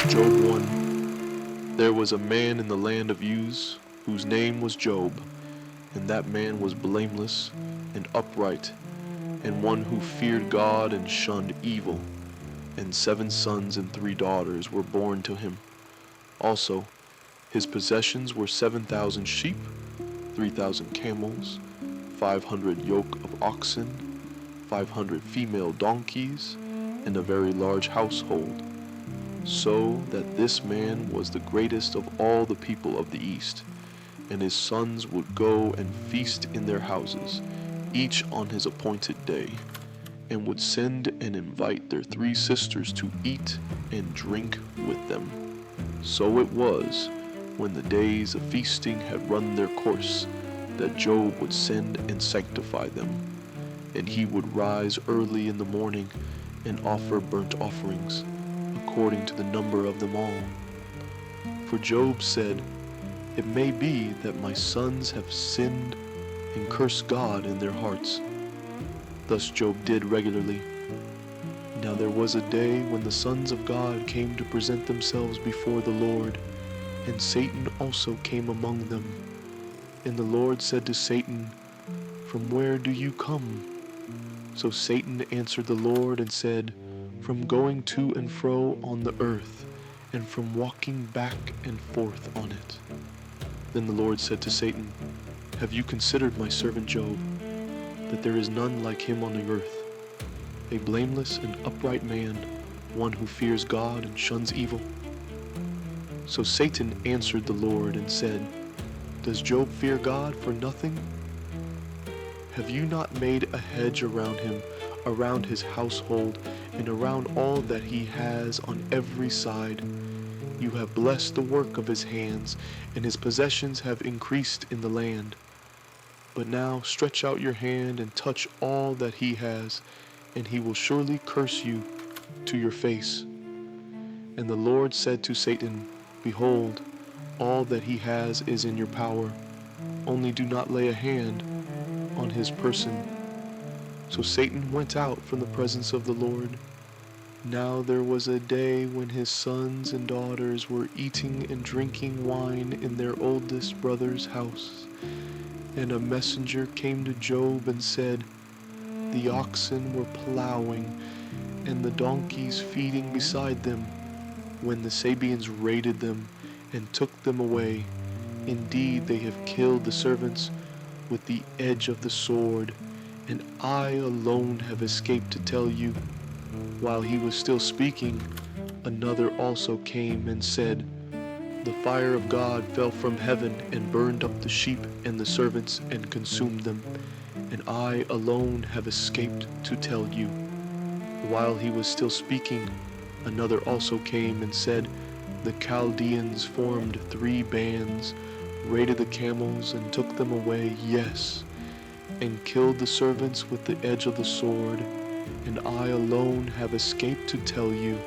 Job 1. There was a man in the land of Uz, whose name was Job, and that man was blameless and upright, and one who feared God and shunned evil. And 7 sons and 3 daughters were born to him. Also, his possessions were 7,000 sheep, 3,000 camels, 500 yoke of oxen, 500 female donkeys, and a very large household, so that this man was the greatest of all the people of the East. And his sons would go and feast in their houses, each on his appointed day, and would send and invite their 3 sisters to eat and drink with them. So it was, when the days of feasting had run their course, that Job would send and sanctify them. And he would rise early in the morning and offer burnt offerings, according to the number of them all. For Job said, "It may be that my sons have sinned and cursed God in their hearts." Thus Job did regularly. Now there was a day when the sons of God came to present themselves before the Lord, and Satan also came among them. And the Lord said to Satan, "From where do you come?" So Satan answered the Lord and said, "From going to and fro on the earth, and from walking back and forth on it." Then the Lord said to Satan, "Have you considered my servant Job, that there is none like him on the earth, a blameless and upright man, one who fears God and shuns evil?" So Satan answered the Lord and said, "Does Job fear God for nothing? Have you not made a hedge around him, around his household, and around all that he has on every side? You have blessed the work of his hands, and his possessions have increased in the land. But now stretch out your hand and touch all that he has, and he will surely curse you to your face." And the Lord said to Satan, "Behold, all that he has is in your power, only do not lay a hand on his person." So Satan went out from the presence of the Lord. Now there was a day when his sons and daughters were eating and drinking wine in their oldest brother's house. And a messenger came to Job and said, "The oxen were plowing and the donkeys feeding beside them, when the Sabeans raided them and took them away. Indeed, they have killed the servants with the edge of the sword, and I alone have escaped to tell you." While he was still speaking, another also came and said, "The fire of God fell from heaven and burned up the sheep and the servants and consumed them, and I alone have escaped to tell you." While he was still speaking, another also came and said, "The Chaldeans formed 3 bands, raided the camels and took them away, yes, and killed the servants with the edge of the sword, and I alone have escaped to tell you."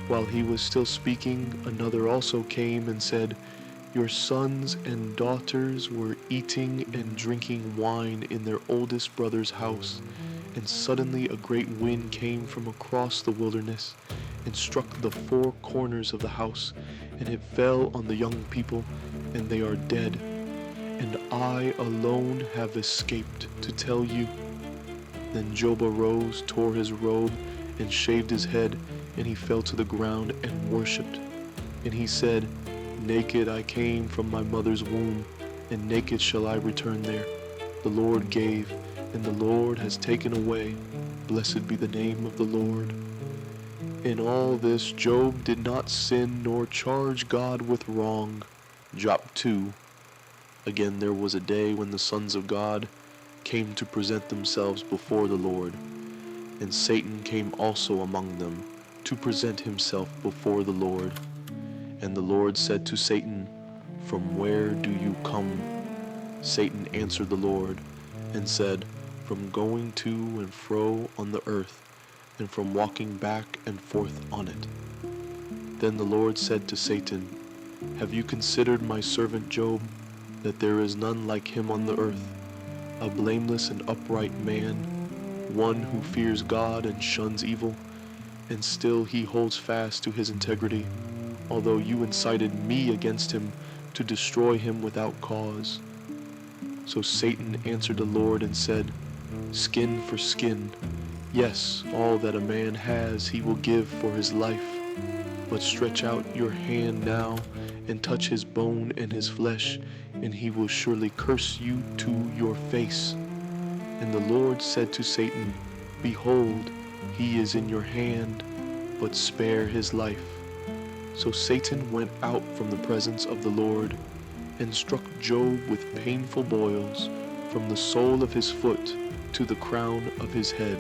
While he was still speaking, another also came and said, "Your sons and daughters were eating and drinking wine in their oldest brother's house, and suddenly a great wind came from across the wilderness and struck the 4 corners of the house, and it fell on the young people, and they are dead. And I alone have escaped to tell you." Then Job arose, tore his robe, and shaved his head, and he fell to the ground and worshipped. And he said, "Naked I came from my mother's womb, and naked shall I return there. The Lord gave, and the Lord has taken away. Blessed be the name of the Lord." In all this Job did not sin nor charge God with wrong. Job 2. Again there was a day when the sons of God came to present themselves before the Lord, and Satan came also among them to present himself before the Lord. And the Lord said to Satan, "From where do you come?" Satan answered the Lord and said, "From going to and fro on the earth, and from walking back and forth on it." Then the Lord said to Satan, "Have you considered my servant Job, that there is none like him on the earth, a blameless and upright man, one who fears God and shuns evil? and still he holds fast to his integrity, although you incited me against him to destroy him without cause. So Satan answered the Lord and said, Skin for skin. Yes, all that a man has he will give for his life. But stretch out your hand now and touch his bone and his flesh, and he will surely curse you to your face. And the Lord said to Satan, Behold, he is in your hand, but spare his life. So Satan went out from the presence of the Lord and struck Job with painful boils from the sole of his foot to the crown of his head.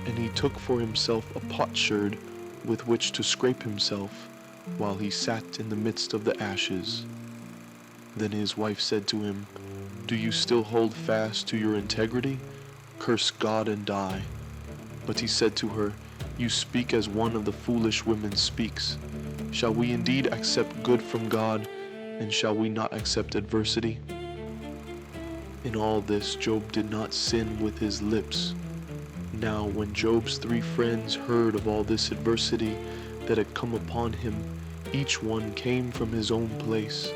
And he took for himself a potsherd with which to scrape himself while he sat in the midst of the ashes. Then his wife said to him, Do you still hold fast to your integrity? Curse God and die. But he said to her, You speak as one of the foolish women speaks. Shall we indeed accept good from God, and shall we not accept adversity? In all this Job did not sin with his lips. Now when Job's 3 friends heard of all this adversity that had come upon him, each one came from his own place,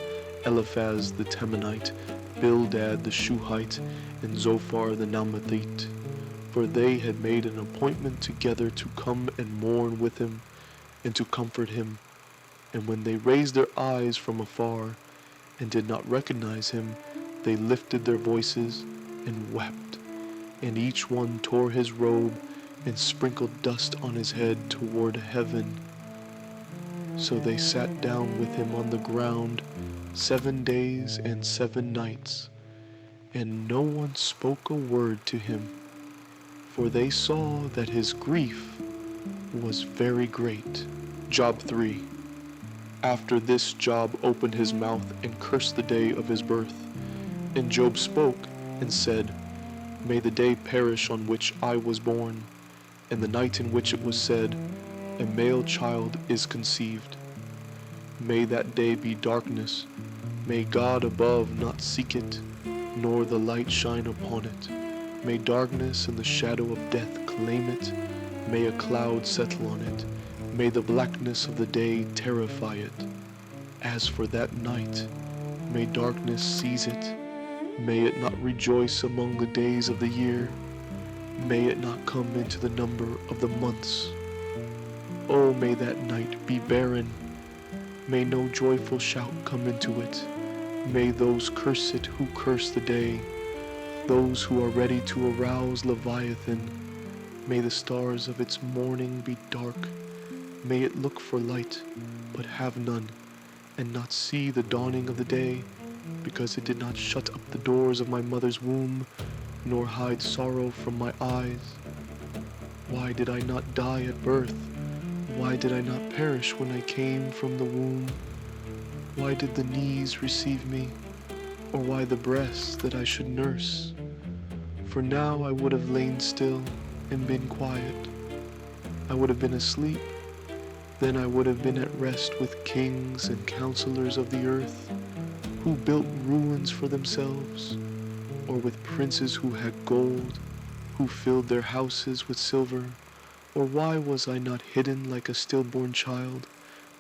Eliphaz the Temanite, Bildad the Shuhite, and Zophar the Naamathite. For they had made an appointment together to come and mourn with him, and to comfort him. And when they raised their eyes from afar, and did not recognize him, they lifted their voices and wept. And each one tore his robe and sprinkled dust on his head toward heaven. So they sat down with him on the ground 7 days and 7 nights, and no one spoke a word to him, for they saw that his grief was very great. Job 3. After this Job opened his mouth and cursed the day of his birth. And Job spoke and said, May the day perish on which I was born, and the night in which it was said, A male child is conceived. May that day be darkness. May God above not seek it, nor the light shine upon it. May darkness and the shadow of death claim it. May a cloud settle on it. May the blackness of the day terrify it. As for that night, may darkness seize it. May it not rejoice among the days of the year. May it not come into the number of the months. Oh, may that night be barren. May no joyful shout come into it. May those curse it who curse the day, those who are ready to arouse Leviathan. May the stars of its morning be dark. May it look for light, but have none, and not see the dawning of the day, because it did not shut up the doors of my mother's womb, nor hide sorrow from my eyes. Why did I not die at birth? Why did I not perish when I came from the womb? Why did the knees receive me, or why the breasts that I should nurse? For now I would have lain still and been quiet. I would have been asleep. Then I would have been at rest with kings and counselors of the earth, who built ruins for themselves, or with princes who had gold, who filled their houses with silver. Or why was I not hidden like a stillborn child,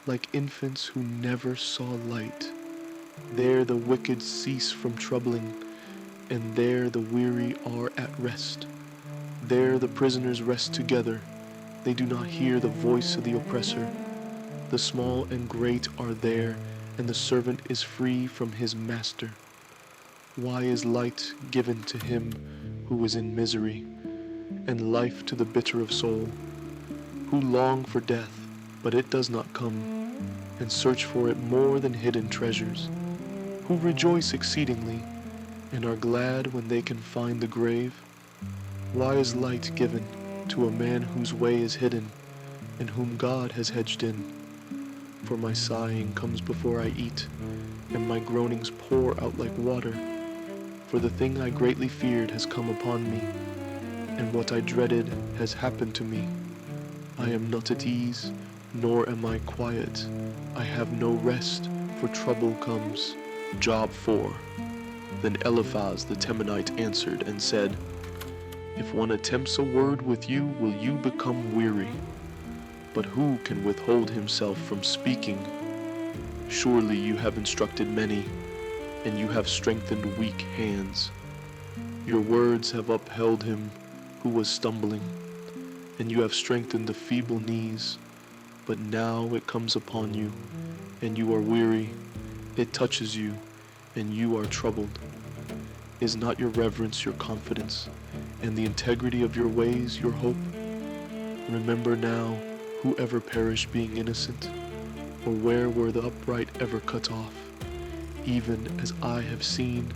like infants who never saw light? There the wicked cease from troubling, and there the weary are at rest. There the prisoners rest together. They do not hear the voice of the oppressor. The small and great are there, and the servant is free from his master. Why is light given to him who is in misery, and life to the bitter of soul, who long for death, but it does not come, and search for it more than hidden treasures, who rejoice exceedingly, and are glad when they can find the grave? Why is light given to a man whose way is hidden, and whom God has hedged in? For my sighing comes before I eat, and my groanings pour out like water. For the thing I greatly feared has come upon me, and what I dreaded has happened to me. I am not at ease, nor am I quiet. I have no rest, for trouble comes. Job 4. Then Eliphaz the Temanite answered and said, If one attempts a word with you, will you become weary? But who can withhold himself from speaking? Surely you have instructed many, and you have strengthened weak hands. Your words have upheld him who was stumbling, and you have strengthened the feeble knees. But now it comes upon you, and you are weary. It touches you, and you are troubled. Is not your reverence your confidence, and the integrity of your ways your hope? Remember now, who ever perished being innocent, or where were the upright ever cut off? Even as I have seen,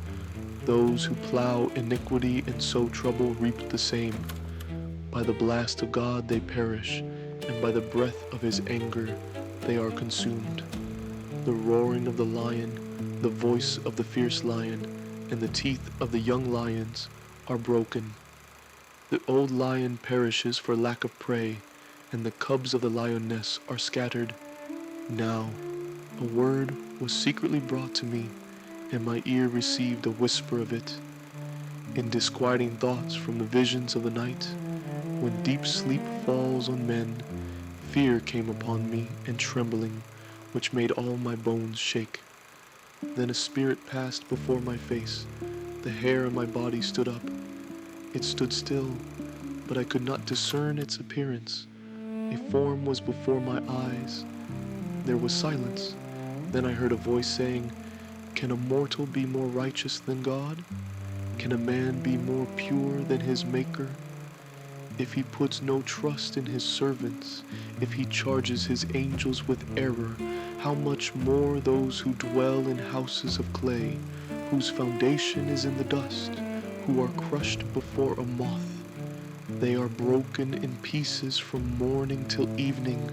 those who plow iniquity and sow trouble reap the same. By the blast of God they perish, and by the breath of his anger they are consumed. The roaring of the lion, the voice of the fierce lion, and the teeth of the young lions are broken. The old lion perishes for lack of prey, and the cubs of the lioness are scattered. Now a word was secretly brought to me, and my ear received a whisper of it. In disquieting thoughts from the visions of the night, when deep sleep falls on men, fear came upon me and trembling, which made all my bones shake. Then a spirit passed before my face. The hair on my body stood up. It stood still, but I could not discern its appearance. A form was before my eyes. There was silence. Then I heard a voice saying, "Can a mortal be more righteous than God? Can a man be more pure than his Maker? If he puts no trust in his servants, if he charges his angels with error, how much more those who dwell in houses of clay, whose foundation is in the dust, who are crushed before a moth. They are broken in pieces from morning till evening.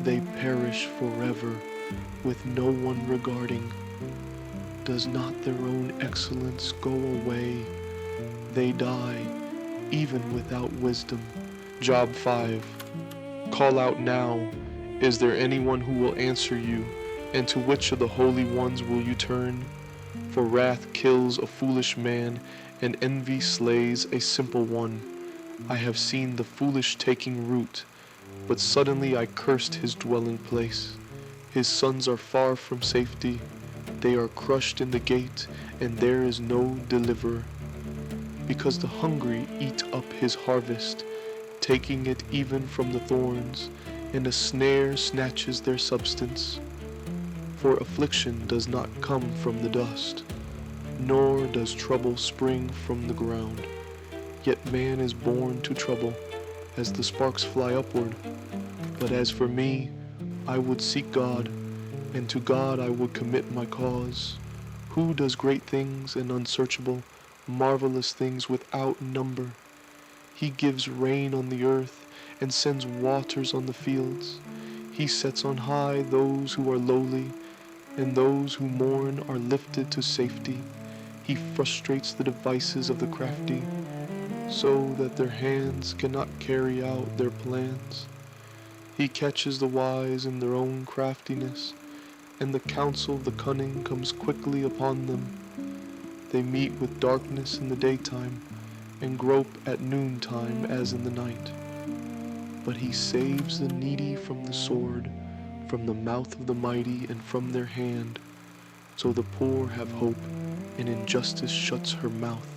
They perish forever, with no one regarding. Does not their own excellence go away? They die, even without wisdom." Job 5. Call out now. Is there anyone who will answer you? And to which of the holy ones will you turn? For wrath kills a foolish man, and envy slays a simple one. I have seen the foolish taking root, but suddenly I cursed his dwelling place. His sons are far from safety. They are crushed in the gate, and there is no deliverer. Because the hungry eat up his harvest, taking it even from the thorns, and a snare snatches their substance. For affliction does not come from the dust, nor does trouble spring from the ground. Yet man is born to trouble, as the sparks fly upward. But as for me, I would seek God, and to God I would commit my cause. Who does great things and unsearchable, marvelous things without number? He gives rain on the earth and sends waters on the fields. He sets on high those who are lowly, and those who mourn are lifted to safety. He frustrates the devices of the crafty, so that their hands cannot carry out their plans. He catches the wise in their own craftiness, and the counsel of the cunning comes quickly upon them. They meet with darkness in the daytime, and grope at noontime as in the night. But he saves the needy from the sword, from the mouth of the mighty, and from their hand. So the poor have hope, and injustice shuts her mouth.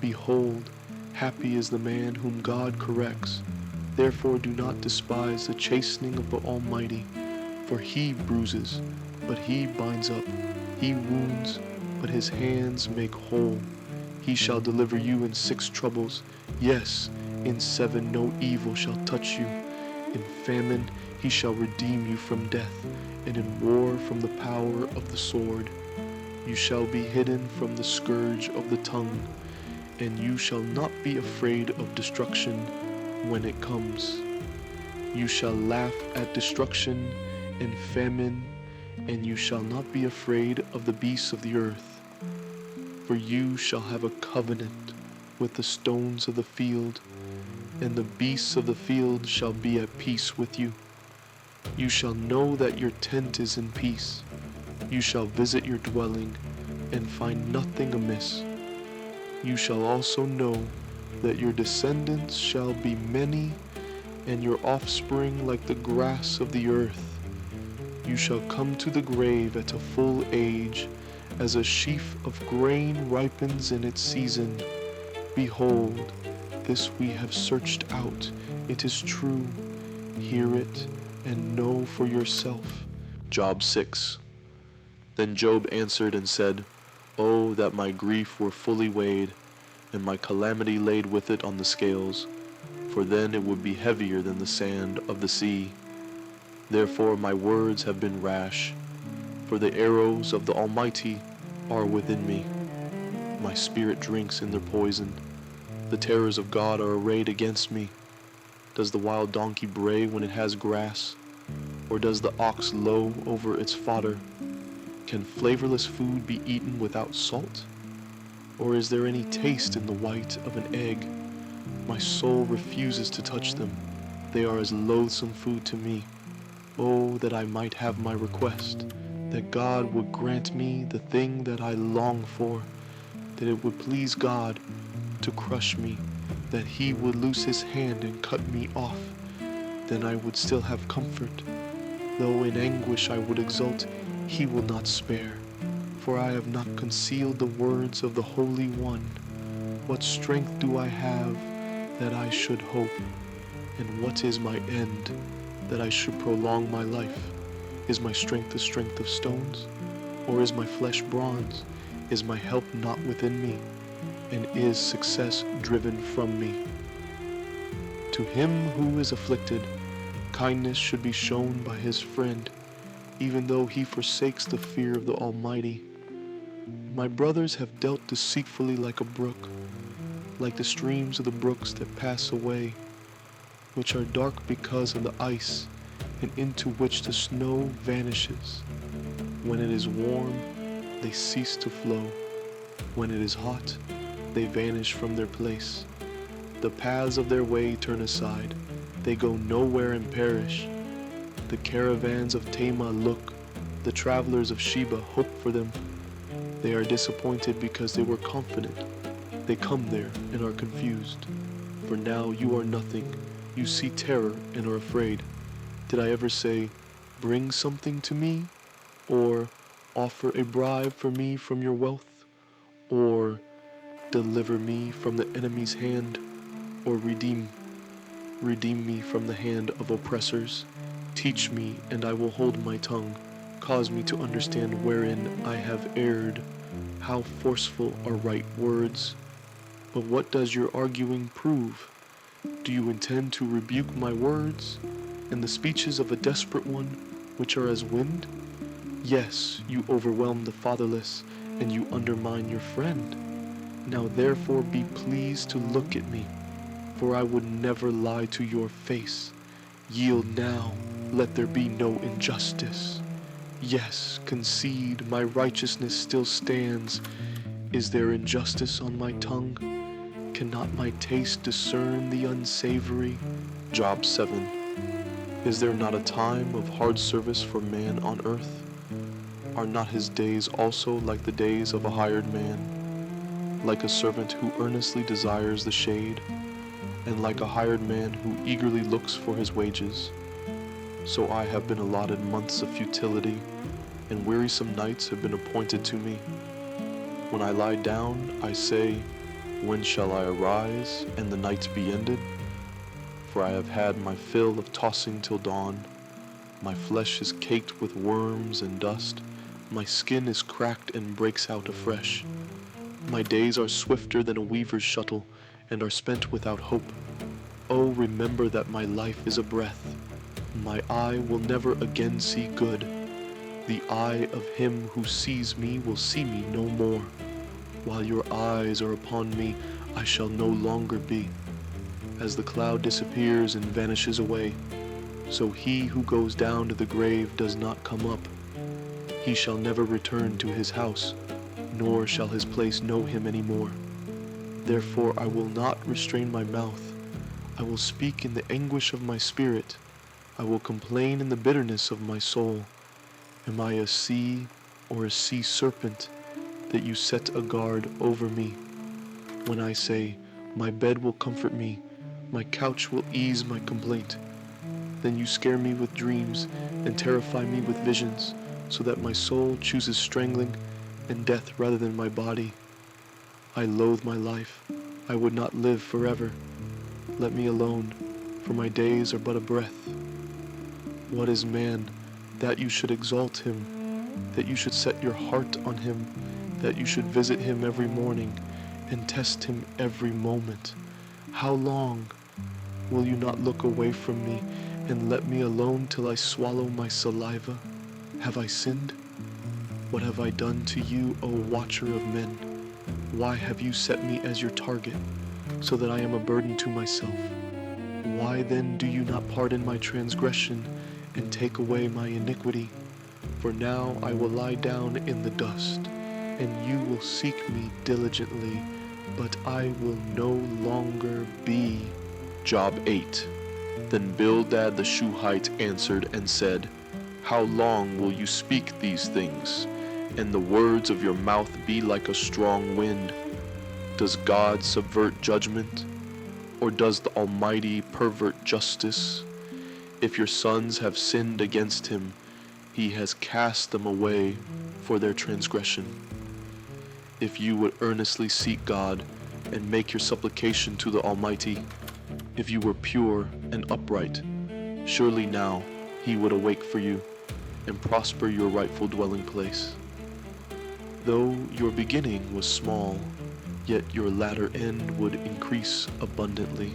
Behold, happy is the man whom God corrects. Therefore do not despise the chastening of the Almighty, for he bruises, but he binds up. He wounds, but his hands make whole. He shall deliver you in 6 troubles. Yes, in 7 no evil shall touch you. In famine he shall redeem you from death, and in war from the power of the sword. You shall be hidden from the scourge of the tongue, and you shall not be afraid of destruction when it comes. You shall laugh at destruction and famine, and you shall not be afraid of the beasts of the earth. For you shall have a covenant with the stones of the field, and the beasts of the field shall be at peace with you. You shall know that your tent is in peace. You shall visit your dwelling and find nothing amiss. You shall also know that your descendants shall be many, and your offspring like the grass of the earth. You shall come to the grave at a full age, as a sheaf of grain ripens in its season. Behold, this we have searched out. It is true. Hear it and know for yourself. Job 6. Then Job answered and said, Oh, that my grief were fully weighed, and my calamity laid with it on the scales, for then it would be heavier than the sand of the sea. Therefore my words have been rash, for the arrows of the Almighty are within me. My spirit drinks in their poison. The terrors of God are arrayed against me. Does the wild donkey bray when it has grass? Or does the ox low over its fodder? Can flavorless food be eaten without salt? Or is there any taste in the white of an egg? My soul refuses to touch them. They are as loathsome food to me. Oh, that I might have my request, that God would grant me the thing that I long for, that it would please God to crush me, that he would loose his hand and cut me off. Then I would still have comfort. Though in anguish I would exult, he will not spare. For I have not concealed the words of the Holy One. What strength do I have that I should hope? And what is my end, that I should prolong my life? Is my strength the strength of stones? Or is my flesh bronze? Is my help not within me? And is success driven from me? To him who is afflicted, kindness should be shown by his friend, even though he forsakes the fear of the Almighty. My brothers have dealt deceitfully like a brook, like the streams of the brooks that pass away, which are dark because of the ice, and into which the snow vanishes. When it is warm, they cease to flow. When it is hot, they vanish from their place. The paths of their way turn aside. They go nowhere and perish. The caravans of Tema look. The travelers of Sheba hope for them. They are disappointed because they were confident. They come there and are confused. For now you are nothing. You see terror and are afraid. Did I ever say, bring something to me? Or offer a bribe for me from your wealth? Or deliver me from the enemy's hand? Or redeem me from the hand of oppressors? Teach me, and I will hold my tongue. Cause me to understand wherein I have erred. How forceful are right words. But what does your arguing prove? Do you intend to rebuke my words, and the speeches of a desperate one, which are as wind? Yes, you overwhelm the fatherless, and you undermine your friend. Now therefore be pleased to look at me, for I would never lie to your face. Yield now, let there be no injustice. Yes, concede, my righteousness still stands. Is there injustice on my tongue? Cannot my taste discern the unsavory? Job 7. Is there not a time of hard service for man on earth? Are not his days also like the days of a hired man? Like a servant who earnestly desires the shade, and like a hired man who eagerly looks for his wages? So I have been allotted months of futility, and wearisome nights have been appointed to me. When I lie down, I say, when shall I arise, and the night be ended? For I have had my fill of tossing till dawn. My flesh is caked with worms and dust. My skin is cracked and breaks out afresh. My days are swifter than a weaver's shuttle, and are spent without hope. Oh, remember that my life is a breath. My eye will never again see good. The eye of him who sees me will see me no more. While your eyes are upon me, I shall no longer be. As the cloud disappears and vanishes away, so he who goes down to the grave does not come up. He shall never return to his house, nor shall his place know him any more. Therefore I will not restrain my mouth. I will speak in the anguish of my spirit. I will complain in the bitterness of my soul. Am I a sea or a sea serpent, that you set a guard over me? When I say, My bed will comfort me, my couch will ease my complaint. Then you scare me with dreams and terrify me with visions, so that my soul chooses strangling and death rather than my body. I loathe my life. I would not live forever. Let me alone, for my days are but a breath. What is man, that you should exalt him, that you should set your heart on him, that you should visit him every morning and test him every moment? How long will you not look away from me and let me alone till I swallow my saliva? Have I sinned? What have I done to you, O watcher of men? Why have you set me as your target, so that I am a burden to myself? Why then do you not pardon my transgression and take away my iniquity? For now I will lie down in the dust, and you will seek me diligently, but I will no longer be. Job 8. Then Bildad the Shuhite answered and said, How long will you speak these things, and the words of your mouth be like a strong wind? Does God subvert judgment, or does the Almighty pervert justice? If your sons have sinned against him, he has cast them away for their transgression. If you would earnestly seek God and make your supplication to the Almighty, if you were pure and upright, surely now he would awake for you and prosper your rightful dwelling place. Though your beginning was small, yet your latter end would increase abundantly.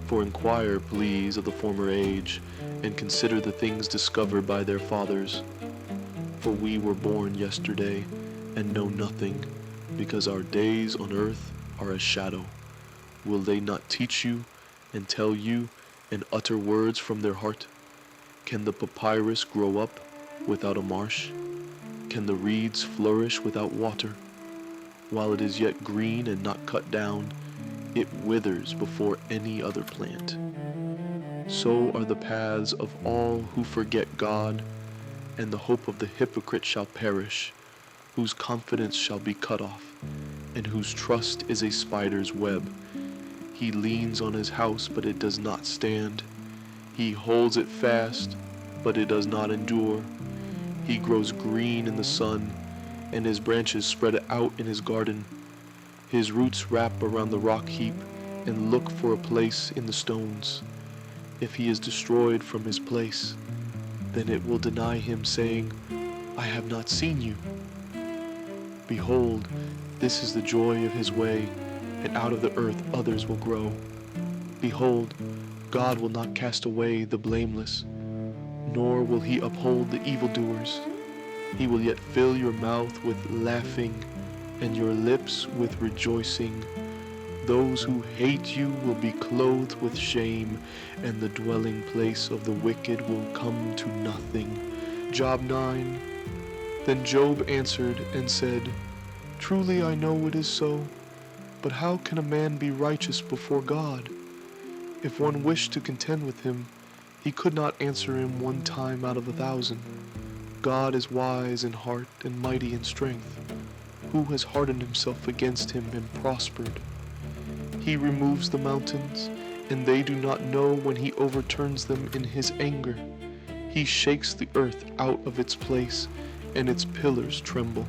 For inquire, please, of the former age, and consider the things discovered by their fathers. For we were born yesterday, and know nothing, because our days on earth are a shadow. Will they not teach you, and tell you, and utter words from their heart? Can the papyrus grow up without a marsh? Can the reeds flourish without water? While it is yet green and not cut down, it withers before any other plant. So are the paths of all who forget God, and the hope of the hypocrite shall perish, whose confidence shall be cut off, and whose trust is a spider's web. He leans on his house, but it does not stand. He holds it fast, but it does not endure. He grows green in the sun, and his branches spread out in his garden. His roots wrap around the rock heap and look for a place in the stones. If he is destroyed from his place, then it will deny him, saying, I have not seen you. Behold, this is the joy of his way, and out of the earth others will grow. Behold, God will not cast away the blameless, nor will he uphold the evildoers. He will yet fill your mouth with laughing, and your lips with rejoicing. Those who hate you will be clothed with shame, and the dwelling place of the wicked will come to nothing. Job 9. Then Job answered and said, Truly I know it is so, but how can a man be righteous before God? If one wished to contend with him, he could not answer him 1 time out of 1,000. God is wise in heart and mighty in strength. Who has hardened himself against him and prospered? He removes the mountains, and they do not know when he overturns them in his anger. He shakes the earth out of its place, and its pillars tremble.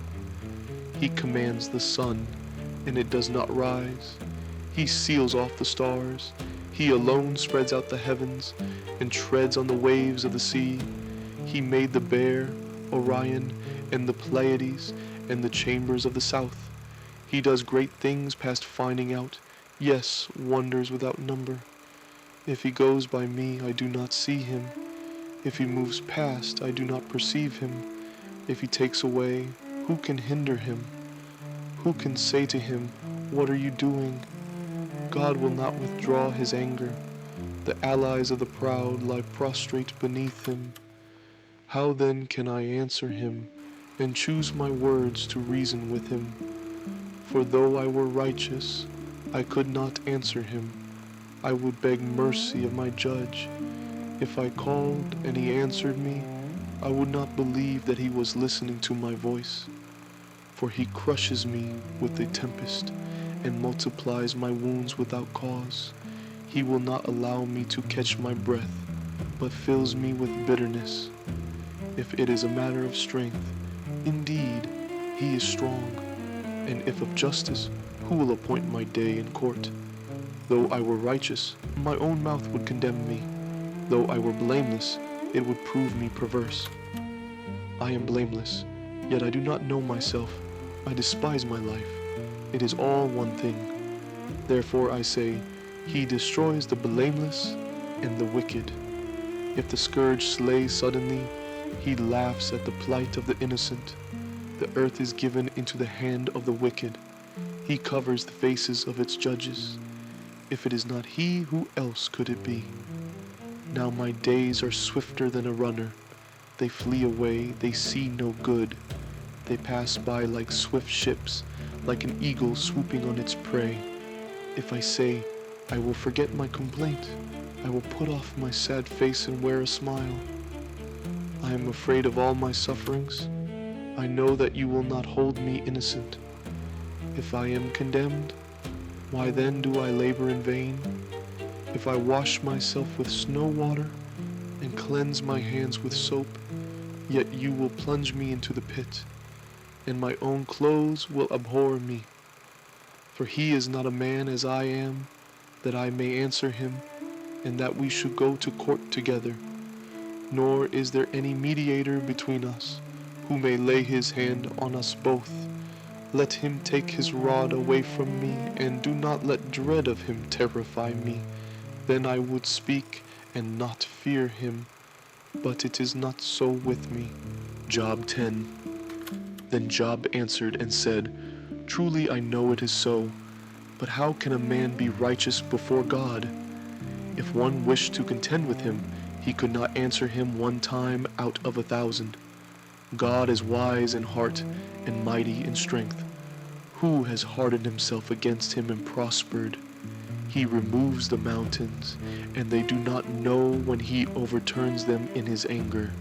He commands the sun, and it does not rise. He seals off the stars. He alone spreads out the heavens and treads on the waves of the sea. He made the Bear, Orion, and the Pleiades, and the chambers of the south. He does great things past finding out, yes, wonders without number. If he goes by me, I do not see him. If he moves past, I do not perceive him. If he takes away, who can hinder him? Who can say to him, What are you doing? God will not withdraw his anger. The allies of the proud lie prostrate beneath him. How then can I answer him, and choose my words to reason with him? For though I were righteous, I could not answer him. I would beg mercy of my judge. If I called and he answered me, I would not believe that he was listening to my voice. For he crushes me with a tempest, and multiplies my wounds without cause. He will not allow me to catch my breath, but fills me with bitterness. If it is a matter of strength, indeed, he is strong. And if of justice, who will appoint my day in court? Though I were righteous, my own mouth would condemn me. Though I were blameless, it would prove me perverse. I am blameless, yet I do not know myself. I despise my life. It is all one thing. Therefore I say, he destroys the blameless and the wicked. If the scourge slay suddenly, he laughs at the plight of the innocent. The earth is given into the hand of the wicked. He covers the faces of its judges. If it is not he, who else could it be? Now my days are swifter than a runner. They flee away, they see no good. They pass by like swift ships, like an eagle swooping on its prey. If I say, I will forget my complaint, I will put off my sad face and wear a smile. I am afraid of all my sufferings. I know that you will not hold me innocent. If I am condemned, why then do I labor in vain? If I wash myself with snow water and cleanse my hands with soap, yet you will plunge me into the pit, and my own clothes will abhor me. For he is not a man as I am, that I may answer him, and that we should go to court together. Nor is there any mediator between us, who may lay his hand on us both. Let him take his rod away from me, and do not let dread of him terrify me. Then I would speak and not fear him, but it is not so with me. Job 10. Then Job answered and said, Truly I know it is so, but how can a man be righteous before God? If one wished to contend with him, he could not answer him one time out of 1,000. God is wise in heart and mighty in strength. Who has hardened himself against him and prospered? He removes the mountains, and they do not know when he overturns them in his anger.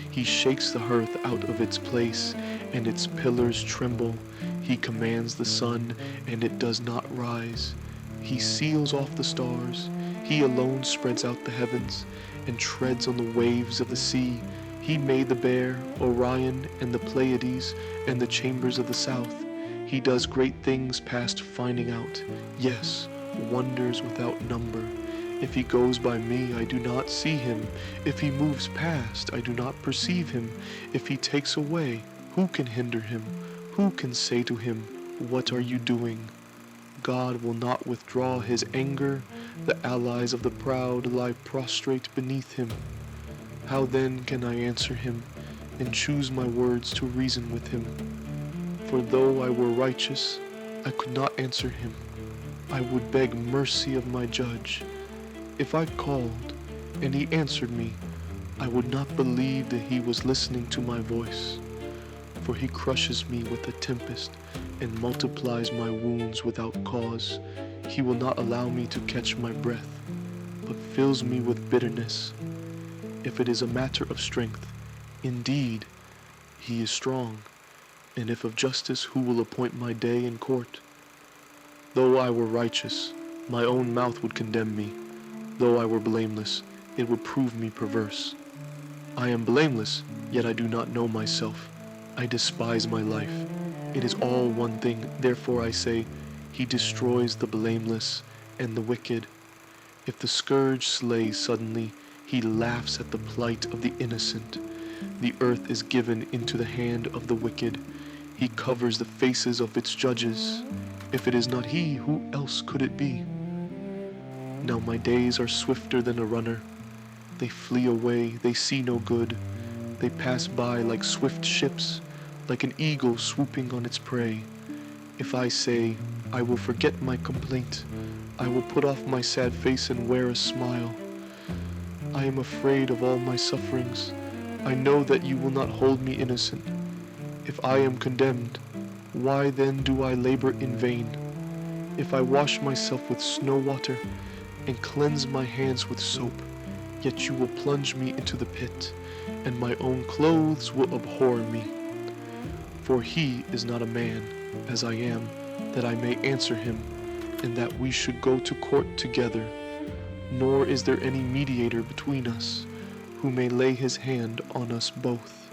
He shakes the earth out of its place, and its pillars tremble. He commands the sun, and it does not rise. He seals off the stars. He alone spreads out the heavens, and treads on the waves of the sea. He made the Bear, Orion, and the Pleiades, and the chambers of the south. He does great things past finding out, yes, wonders without number. If he goes by me, I do not see him. If he moves past, I do not perceive him. If he takes away, who can hinder him? Who can say to him, What are you doing? God will not withdraw his anger. The allies of the proud lie prostrate beneath him. How then can I answer him, and choose my words to reason with him? For though I were righteous, I could not answer him. I would beg mercy of my judge. If I called, and he answered me, I would not believe that he was listening to my voice. For he crushes me with a tempest, and multiplies my wounds without cause. He will not allow me to catch my breath, but fills me with bitterness. If it is a matter of strength, indeed, he is strong. And if of justice, who will appoint my day in court? Though I were righteous, my own mouth would condemn me. Though I were blameless, it would prove me perverse. I am blameless, yet I do not know myself. I despise my life. It is all one thing. Therefore I say, he destroys the blameless and the wicked. If the scourge slays suddenly, he laughs at the plight of the innocent. The earth is given into the hand of the wicked. He covers the faces of its judges. If it is not he, who else could it be? Now my days are swifter than a runner. They flee away, they see no good. They pass by like swift ships, like an eagle swooping on its prey. If I say, I will forget my complaint, I will put off my sad face and wear a smile. I am afraid of all my sufferings. I know that you will not hold me innocent. If I am condemned, why then do I labor in vain? If I wash myself with snow water and cleanse my hands with soap, yet you will plunge me into the pit, and my own clothes will abhor me. For he is not a man, as I am, that I may answer him, and that we should go to court together. Nor is there any mediator between us, who may lay his hand on us both.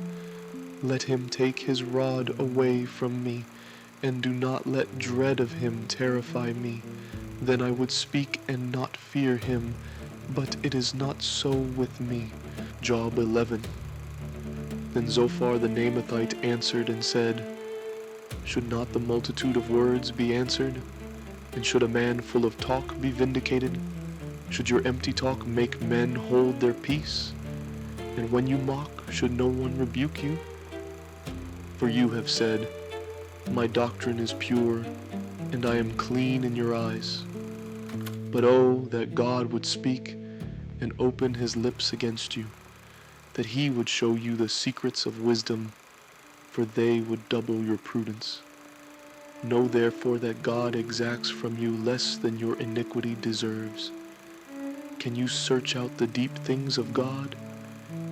Let him take his rod away from me, and do not let dread of him terrify me. Then I would speak and not fear him, but it is not so with me. Job 11. Then Zophar the Naamathite answered and said, Should not the multitude of words be answered? And should a man full of talk be vindicated? Should your empty talk make men hold their peace? And when you mock, should no one rebuke you? For you have said, My doctrine is pure, and I am clean in your eyes. But oh, that God would speak and open his lips against you, that he would show you the secrets of wisdom, for they would double your prudence. Know therefore that God exacts from you less than your iniquity deserves. Can you search out the deep things of God?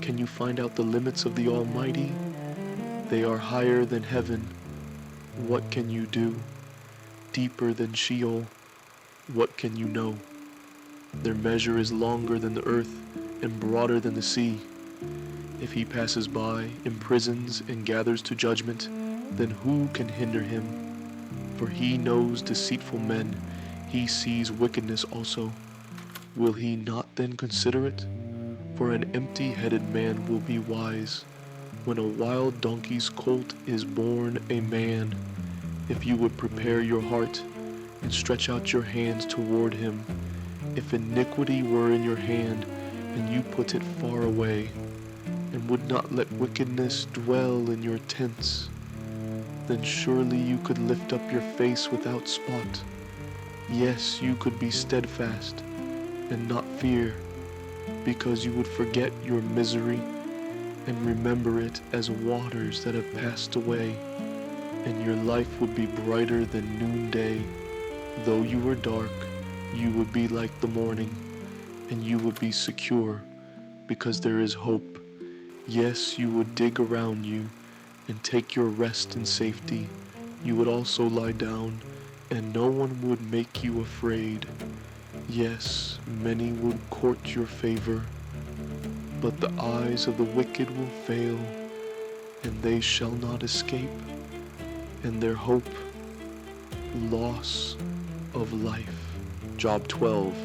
Can you find out the limits of the Almighty? They are higher than heaven. What can you do? Deeper than Sheol. What can you know? Their measure is longer than the earth and broader than the sea. If he passes by, imprisons, and gathers to judgment, then who can hinder him? For he knows deceitful men. He sees wickedness also. Will he not then consider it? For an empty-headed man will be wise. When a wild donkey's colt is born a man, if you would prepare your heart and stretch out your hands toward him, if iniquity were in your hand and you put it far away, and would not let wickedness dwell in your tents, then surely you could lift up your face without spot. Yes, you could be steadfast and not fear, because you would forget your misery and remember it as waters that have passed away, and your life would be brighter than noonday. Though you were dark, you would be like the morning, and you would be secure, because there is hope. Yes, you would dig around you and take your rest in safety. You would also lie down, and no one would make you afraid. Yes, many would court your favor, but the eyes of the wicked will fail, and they shall not escape, and their hope, loss of life. Job 12.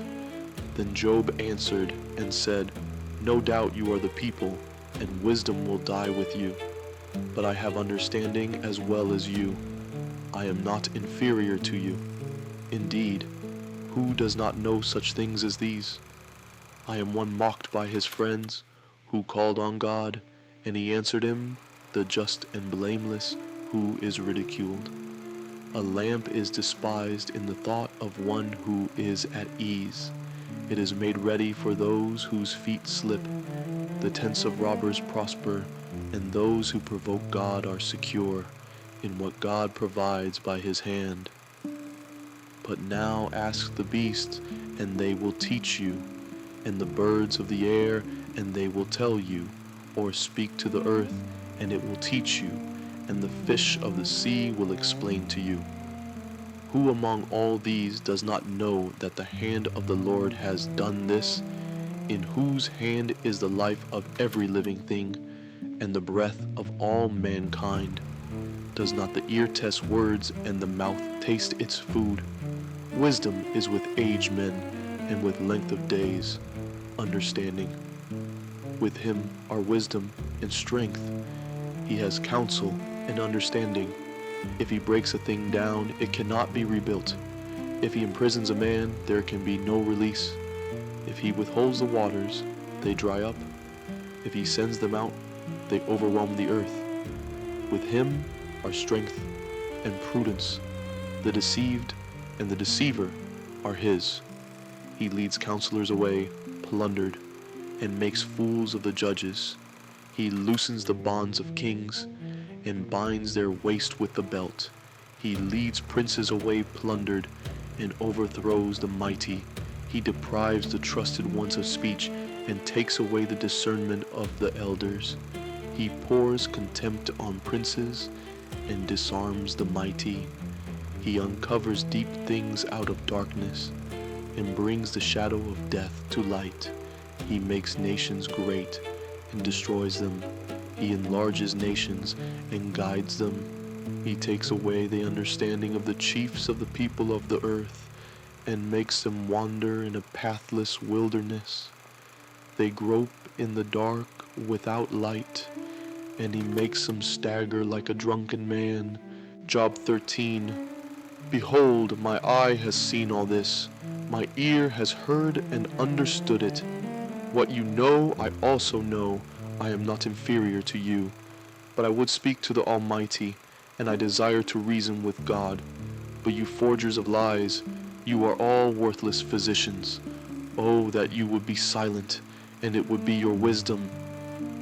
Then Job answered and said, No doubt you are the people, and wisdom will die with you. But I have understanding as well as you. I am not inferior to you. Indeed, who does not know such things as these? I am one mocked by his friends, who called on God, and he answered him, the just and blameless, who is ridiculed. A lamp is despised in the thought of one who is at ease. It is made ready for those whose feet slip. The tents of robbers prosper, and those who provoke God are secure in what God provides by his hand. But now ask the beasts, and they will teach you, and the birds of the air, and they will tell you, or speak to the earth, and it will teach you, and the fish of the sea will explain to you. Who among all these does not know that the hand of the Lord has done this, in whose hand is the life of every living thing, and the breath of all mankind? Does not the ear test words, and the mouth taste its food? Wisdom is with aged men, and with length of days, understanding. With him are wisdom and strength. He has counsel and understanding. If he breaks a thing down, it cannot be rebuilt. If he imprisons a man, there can be no release. If he withholds the waters, they dry up. If he sends them out, they overwhelm the earth. With him are strength and prudence. The deceived and the deceiver are his. He leads counselors away, plundered, and makes fools of the judges. He loosens the bonds of kings, and binds their waist with the belt. He leads princes away plundered, and overthrows the mighty. He deprives the trusted ones of speech, and takes away the discernment of the elders. He pours contempt on princes, and disarms the mighty. He uncovers deep things out of darkness and brings the shadow of death to light. He makes nations great and destroys them. He enlarges nations and guides them. He takes away the understanding of the chiefs of the people of the earth and makes them wander in a pathless wilderness. They grope in the dark without light, and he makes them stagger like a drunken man. Job 13. Behold, my eye has seen all this. My ear has heard and understood it. What you know, I also know. I am not inferior to you. But I would speak to the Almighty, and I desire to reason with God. But you forgers of lies, you are all worthless physicians. Oh, that you would be silent, and it would be your wisdom.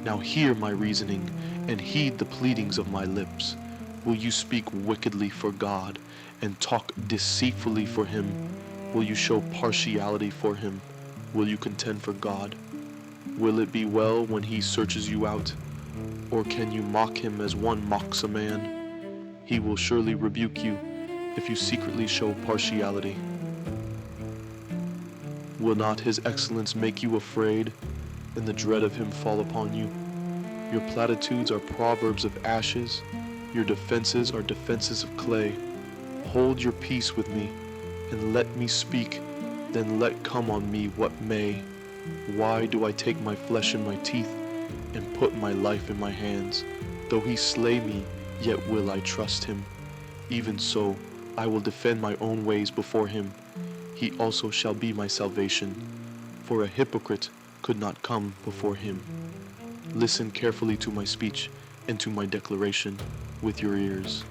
Now hear my reasoning, and heed the pleadings of my lips. Will you speak wickedly for God, and talk deceitfully for him? Will you show partiality for him? Will you contend for God? Will it be well when he searches you out? Or can you mock him as one mocks a man? He will surely rebuke you if you secretly show partiality. Will not his excellence make you afraid, and the dread of him fall upon you? Your platitudes are proverbs of ashes, your defenses are defenses of clay. Hold your peace with me, and let me speak, then let come on me what may. Why do I take my flesh in my teeth, and put my life in my hands? Though he slay me, yet will I trust him. Even so, I will defend my own ways before him. He also shall be my salvation, for a hypocrite could not come before him. Listen carefully to my speech and to my declaration with your ears.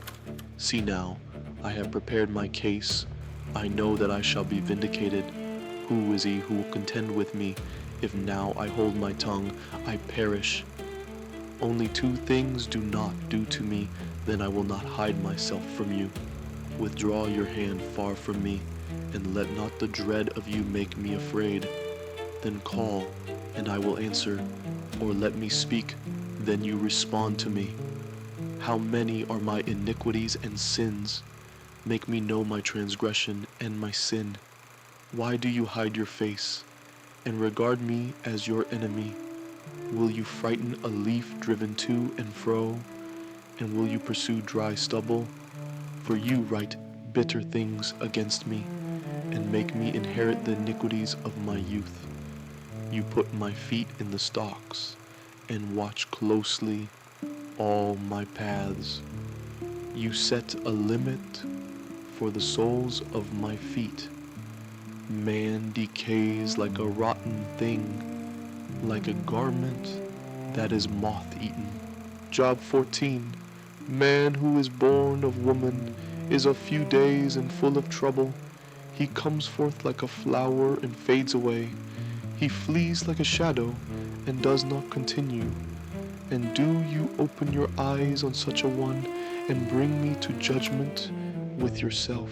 See now, I have prepared my case. I know that I shall be vindicated. Who is he who will contend with me? If now I hold my tongue, I perish. Only two things do not do to me, then I will not hide myself from you. Withdraw your hand far from me, and let not the dread of you make me afraid. Then call, and I will answer, or let me speak, then you respond to me. How many are my iniquities and sins? Make me know my transgression and my sin. Why do you hide your face, and regard me as your enemy? Will you frighten a leaf driven to and fro, and will you pursue dry stubble? For you write bitter things against me, and make me inherit the iniquities of my youth. You put my feet in the stocks, and watch closely all my paths. You set a limit for the soles of my feet. Man decays like a rotten thing, like a garment that is moth-eaten. Job 14. Man who is born of woman is of few days and full of trouble. He comes forth like a flower and fades away. He flees like a shadow and does not continue. And do you open your eyes on such a one and bring me to judgment with yourself?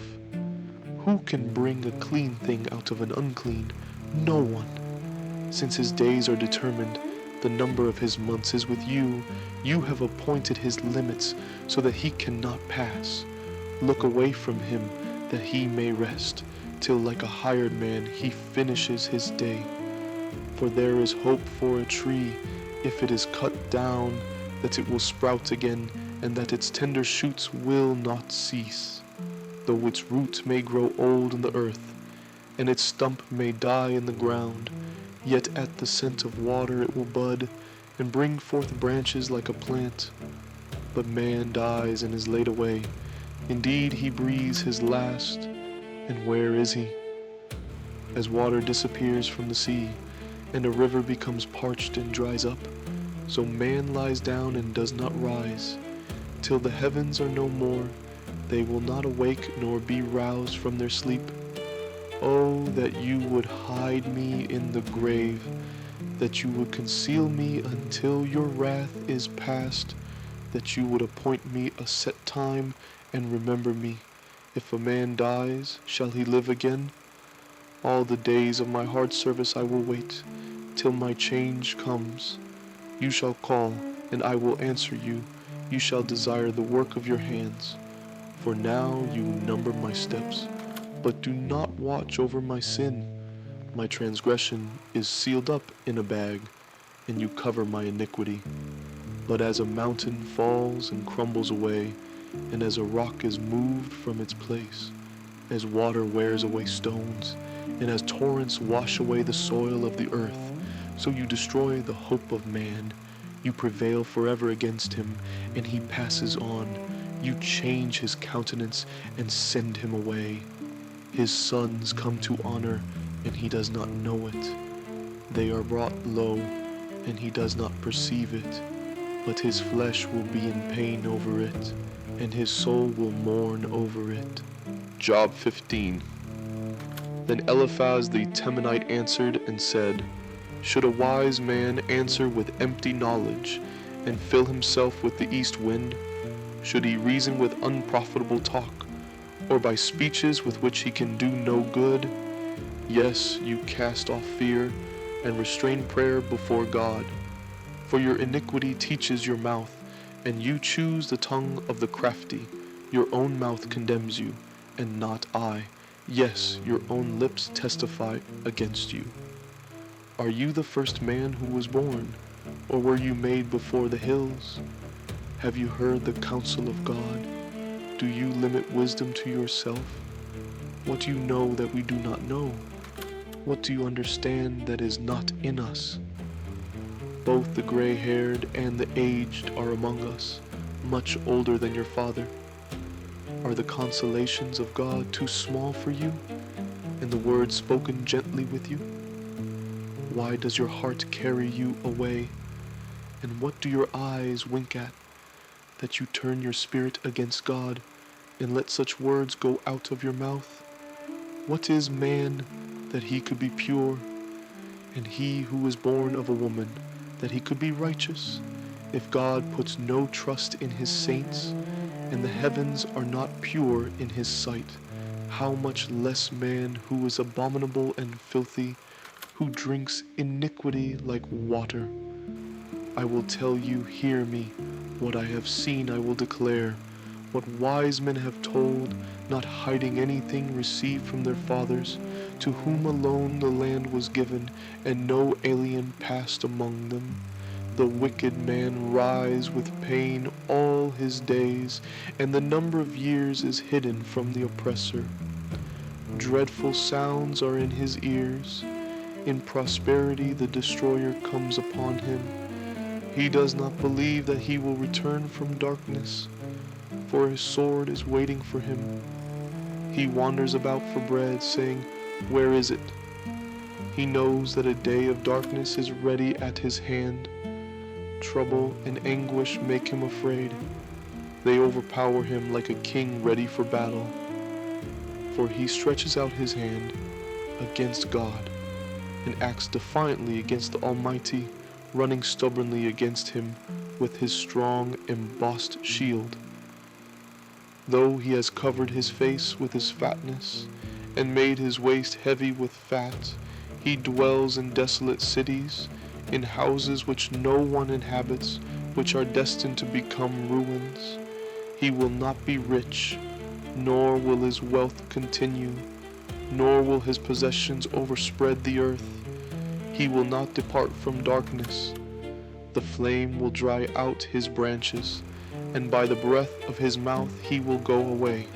Who can bring a clean thing out of an unclean? No one. Since his days are determined, the number of his months is with you. You have appointed his limits so that he cannot pass. Look away from him that he may rest, till like a hired man he finishes his day. For there is hope for a tree, if it is cut down, that it will sprout again, and that its tender shoots will not cease. Though its root may grow old in the earth, and its stump may die in the ground, yet at the scent of water it will bud, and bring forth branches like a plant. But man dies and is laid away. Indeed, he breathes his last, and where is he? As water disappears from the sea, and a river becomes parched and dries up, so man lies down and does not rise. Till the heavens are no more, they will not awake nor be roused from their sleep. Oh, that you would hide me in the grave, that you would conceal me until your wrath is past, that you would appoint me a set time and remember me. If a man dies, shall he live again? All the days of my hard service I will wait, till my change comes. You shall call, and I will answer you. You shall desire the work of your hands. For now you number my steps, but do not watch over my sin. My transgression is sealed up in a bag, and you cover my iniquity. But as a mountain falls and crumbles away, and as a rock is moved from its place, as water wears away stones, and as torrents wash away the soil of the earth, so you destroy the hope of man. You prevail forever against him, and he passes on. You change his countenance and send him away. His sons come to honor, and he does not know it. They are brought low, and he does not perceive it. But his flesh will be in pain over it, and his soul will mourn over it. Job 15. Then Eliphaz the Temanite answered and said, Should a wise man answer with empty knowledge, and fill himself with the east wind? Should he reason with unprofitable talk, or by speeches with which he can do no good? Yes, you cast off fear, and restrain prayer before God. For your iniquity teaches your mouth, and you choose the tongue of the crafty. Your own mouth condemns you, and not I. Yes, your own lips testify against you. Are you the first man who was born, or were you made before the hills? Have you heard the counsel of God? Do you limit wisdom to yourself? What do you know that we do not know? What do you understand that is not in us? Both the gray-haired and the aged are among us, much older than your father. Are the consolations of God too small for you, and the words spoken gently with you? Why does your heart carry you away, and what do your eyes wink at, that you turn your spirit against God, and let such words go out of your mouth? What is man that he could be pure, and he who was born of a woman that he could be righteous? If God puts no trust in his saints, and the heavens are not pure in his sight, how much less man who is abominable and filthy, who drinks iniquity like water? I will tell you, hear me. What I have seen I will declare. What wise men have told, not hiding anything received from their fathers, to whom alone the land was given, and no alien passed among them. The wicked man writhes with pain all his days, and the number of years is hidden from the oppressor. Dreadful sounds are in his ears. In prosperity the destroyer comes upon him. He does not believe that he will return from darkness, for his sword is waiting for him. He wanders about for bread, saying, Where is it? He knows that a day of darkness is ready at his hand. Trouble and anguish make him afraid. They overpower him like a king ready for battle. For he stretches out his hand against God, and acts defiantly against the Almighty, running stubbornly against him with his strong embossed shield. Though he has covered his face with his fatness, and made his waist heavy with fat, he dwells in desolate cities, in houses which no one inhabits, which are destined to become ruins. He will not be rich, nor will his wealth continue, nor will his possessions overspread the earth. He will not depart from darkness. The flame will dry out his branches, and by the breath of his mouth he will go away.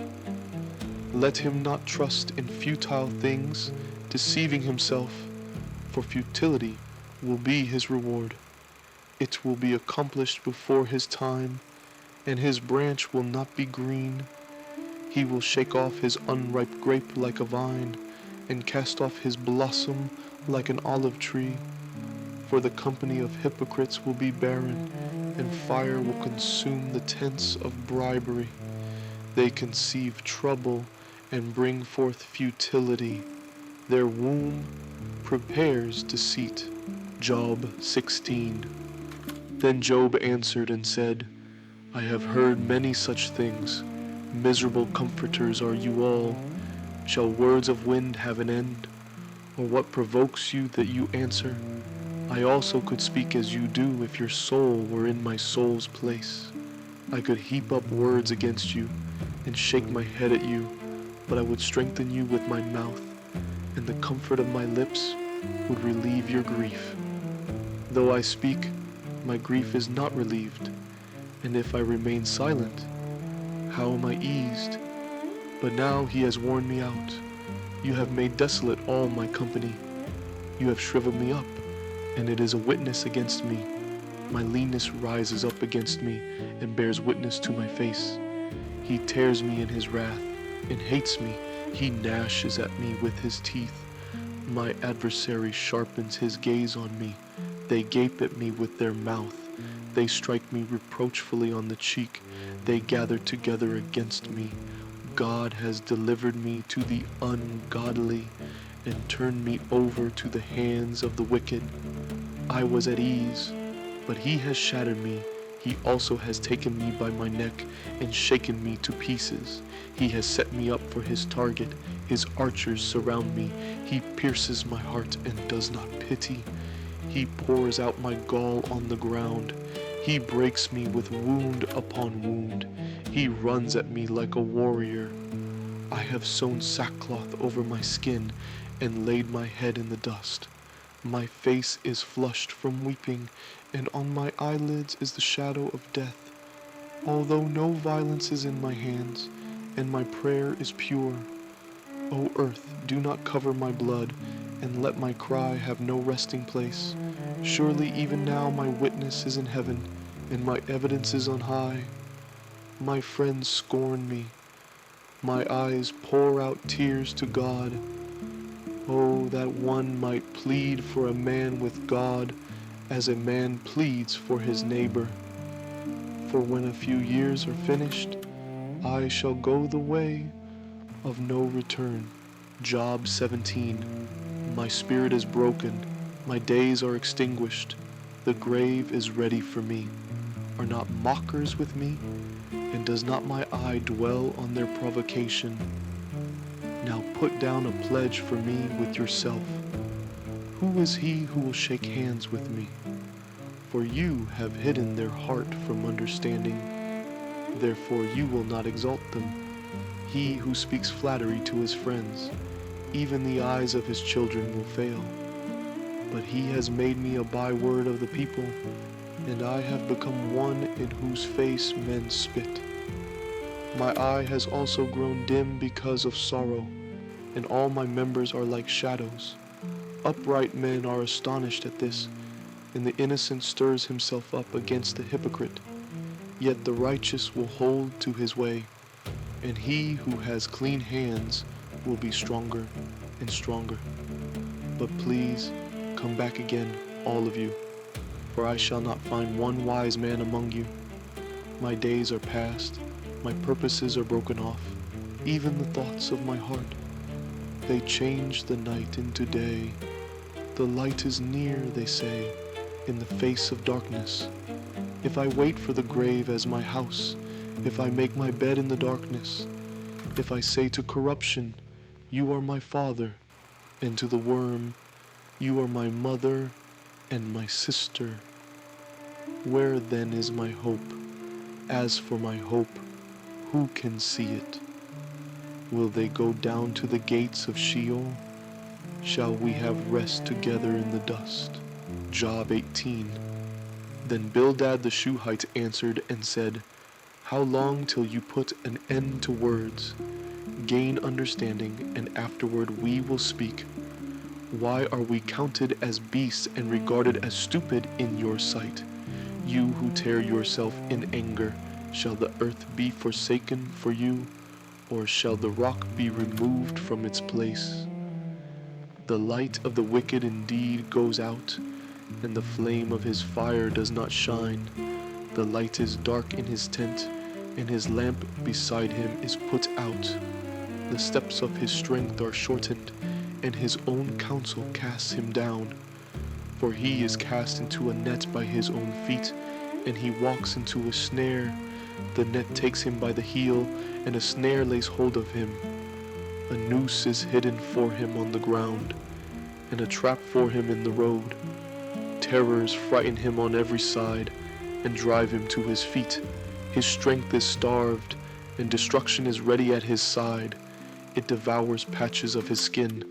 Let him not trust in futile things, deceiving himself, for futility will be his reward. It will be accomplished before his time, and his branch will not be green. He will shake off his unripe grape like a vine, and cast off his blossom like an olive tree. For the company of hypocrites will be barren, and fire will consume the tents of bribery. They conceive trouble and bring forth futility. Their womb prepares deceit. Job 16. Then Job answered and said, I have heard many such things. Miserable comforters are you all. Shall words of wind have an end? Or what provokes you that you answer? I also could speak as you do if your soul were in my soul's place. I could heap up words against you, and shake my head at you, but I would strengthen you with my mouth, and the comfort of my lips would relieve your grief. Though I speak, my grief is not relieved, and if I remain silent, how am I eased? But now he has worn me out. You have made desolate all my company. You have shriveled me up, and it is a witness against me. My leanness rises up against me and bears witness to my face. He tears me in his wrath and hates me. He gnashes at me with his teeth. My adversary sharpens his gaze on me. They gape at me with their mouth. They strike me reproachfully on the cheek. They gather together against me. God has delivered me to the ungodly and turned me over to the hands of the wicked. I was at ease, but he has shattered me. He also has taken me by my neck and shaken me to pieces. He has set me up for his target. His archers surround me. He pierces my heart and does not pity. He pours out my gall on the ground. He breaks me with wound upon wound. He runs at me like a warrior. I have sewn sackcloth over my skin and laid my head in the dust. My face is flushed from weeping, and on my eyelids is the shadow of death. Although no violence is in my hands, and my prayer is pure. O earth, do not cover my blood, and let my cry have no resting place. Surely even now my witness is in heaven, and my evidence is on high. My friends scorn me. My eyes pour out tears to God. Oh, that one might plead for a man with God as a man pleads for his neighbor. For when a few years are finished, I shall go the way of no return. Job 17. My spirit is broken. My days are extinguished. The grave is ready for me. Are not mockers with me? And does not my eye dwell on their provocation? Now put down a pledge for me with yourself. Who is he who will shake hands with me? For you have hidden their heart from understanding. Therefore you will not exalt them. He who speaks flattery to his friends, even the eyes of his children will fail. But he has made me a byword of the people, and I have become one in whose face men spit. My eye has also grown dim because of sorrow, and all my members are like shadows. Upright men are astonished at this, and the innocent stirs himself up against the hypocrite. Yet the righteous will hold to his way, and he who has clean hands will be stronger and stronger. But please, come back again, all of you, for I shall not find one wise man among you. My days are past, my purposes are broken off, even the thoughts of my heart. They change the night into day. The light is near, they say, in the face of darkness. If I wait for the grave as my house, if I make my bed in the darkness, if I say to corruption, you are my father, and to the worm, you are my mother and my sister, where then is my hope? As for my hope, who can see it? Will they go down to the gates of Sheol? Shall we have rest together in the dust? Job 18. Then Bildad the Shuhite answered and said, how long till you put an end to words? Gain understanding, and afterward we will speak. Why are we counted as beasts and regarded as stupid in your sight? You who tear yourself in anger, shall the earth be forsaken for you, or shall the rock be removed from its place? The light of the wicked indeed goes out, and the flame of his fire does not shine. The light is dark in his tent, and his lamp beside him is put out. The steps of his strength are shortened, and his own counsel casts him down. For he is cast into a net by his own feet, and he walks into a snare. The net takes him by the heel, and a snare lays hold of him. A noose is hidden for him on the ground, and a trap for him in the road. Terrors frighten him on every side, and drive him to his feet. His strength is starved, and destruction is ready at his side. It devours patches of his skin.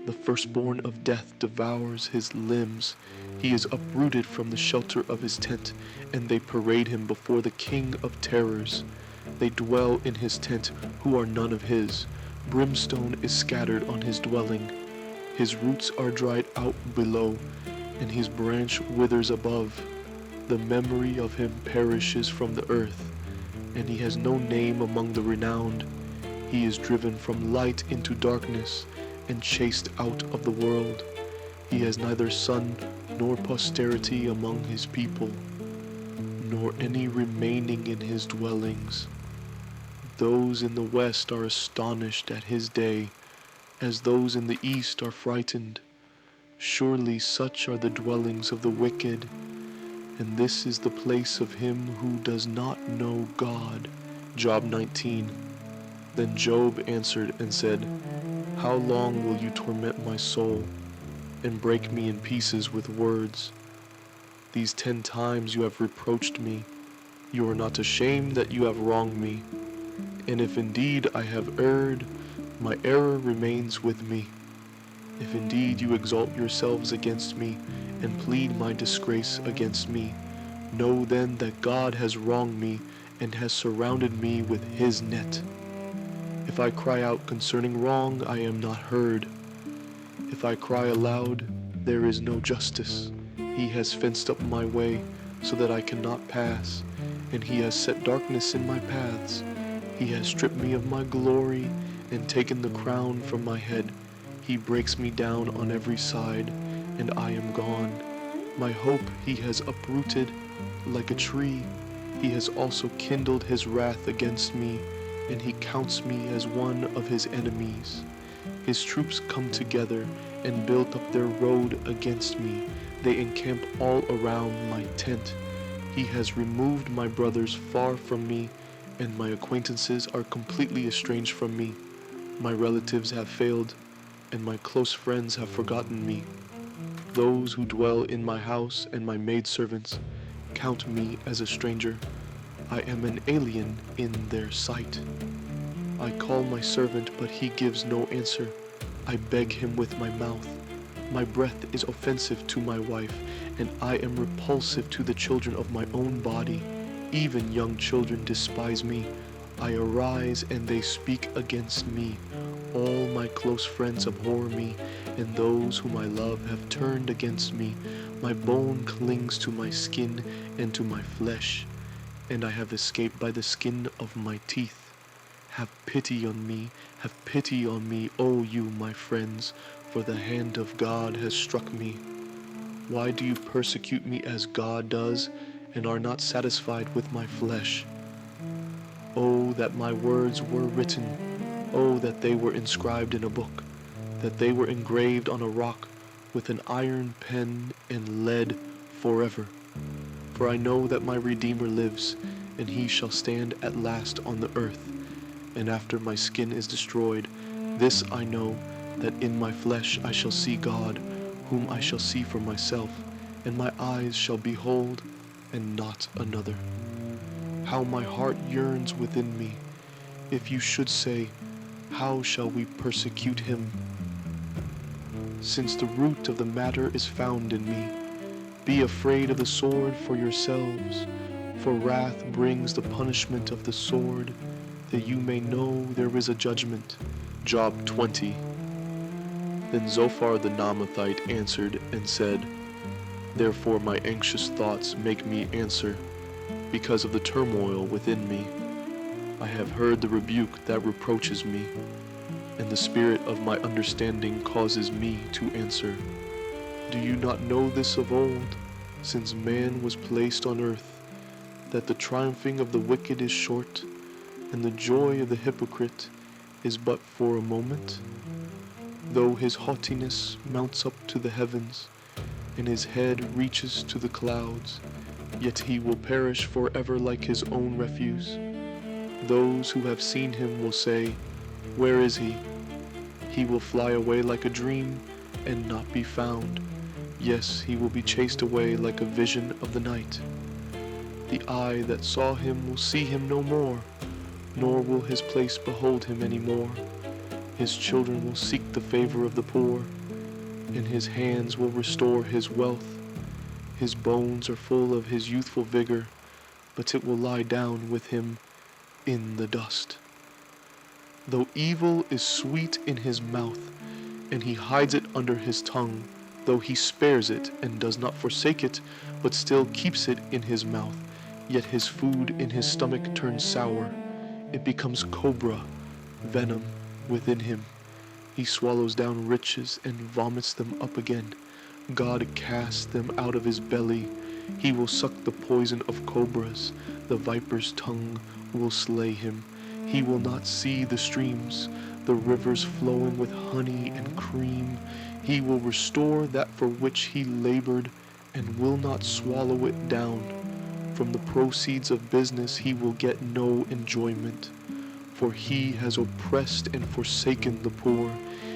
The firstborn of death devours his limbs. He is uprooted from the shelter of his tent, and they parade him before the king of terrors. They dwell in his tent who are none of his. Brimstone is scattered on his dwelling. His roots are dried out below, and his branch withers above. The memory of him perishes from the earth, and he has no name among the renowned. He is driven from light into darkness, and chased out of the world. He has neither son nor posterity among his people, nor any remaining in his dwellings. Those in the west are astonished at his day, as those in the east are frightened. Surely such are the dwellings of the wicked, and this is the place of him who does not know God. Job 19. Then Job answered and said, How long will you torment my soul, and break me in pieces with words? These 10 times you have reproached me. You are not ashamed that you have wronged me. And if indeed I have erred, my error remains with me. If indeed you exalt yourselves against me, and plead my disgrace against me, know then that God has wronged me, and has surrounded me with his net. If I cry out concerning wrong, I am not heard. If I cry aloud, there is no justice. He has fenced up my way, so that I cannot pass, and he has set darkness in my paths. He has stripped me of my glory, and taken the crown from my head. He breaks me down on every side, and I am gone. My hope he has uprooted like a tree. He has also kindled his wrath against me, and he counts me as one of his enemies. His troops come together and build up their road against me. They encamp all around my tent. He has removed my brothers far from me, and my acquaintances are completely estranged from me. My relatives have failed, and my close friends have forgotten me. Those who dwell in my house and my maidservants count me as a stranger. I am an alien in their sight. I call my servant, but he gives no answer. I beg him with my mouth. My breath is offensive to my wife, and I am repulsive to the children of my own body. Even young children despise me. I arise, and they speak against me. All my close friends abhor me, and those whom I love have turned against me. My bone clings to my skin and to my flesh, and I have escaped by the skin of my teeth. Have pity on me, O you my friends, for the hand of God has struck me. Why do you persecute me as God does, and are not satisfied with my flesh? Oh, that my words were written. Oh, that they were inscribed in a book, that they were engraved on a rock with an iron pen and lead forever. For I know that my Redeemer lives, and he shall stand at last on the earth. And after my skin is destroyed, this I know, that in my flesh I shall see God, whom I shall see for myself, and my eyes shall behold, and not another. How my heart yearns within me. If you should say, how shall we persecute him? Since the root of the matter is found in me, be afraid of the sword for yourselves, for wrath brings the punishment of the sword, that you may know there is a judgment. Job 20. Then Zophar the Naamathite answered and said, Therefore my anxious thoughts make me answer, because of the turmoil within me. I have heard the rebuke that reproaches me, and the spirit of my understanding causes me to answer. Do you not know this of old, since man was placed on earth, that the triumphing of the wicked is short, and the joy of the hypocrite is but for a moment? Though his haughtiness mounts up to the heavens, and his head reaches to the clouds, yet he will perish forever like his own refuse. Those who have seen him will say, Where is he? He will fly away like a dream and not be found. Yes, he will be chased away like a vision of the night. The eye that saw him will see him no more. nor will his place behold him any more. His children will seek the favor of the poor, and his hands will restore his wealth. His bones are full of his youthful vigor, but it will lie down with him in the dust. Though evil is sweet in his mouth, and he hides it under his tongue, though he spares it and does not forsake it, but still keeps it in his mouth, yet his food in his stomach turns sour. It becomes cobra, venom within him. He swallows down riches and vomits them up again. God casts them out of his belly. He will suck the poison of cobras. The viper's tongue will slay him. He will not see the streams, the rivers flowing with honey and cream. He will restore that for which he labored and will not swallow it down. From the proceeds of business he will get no enjoyment. For he has oppressed and forsaken the poor.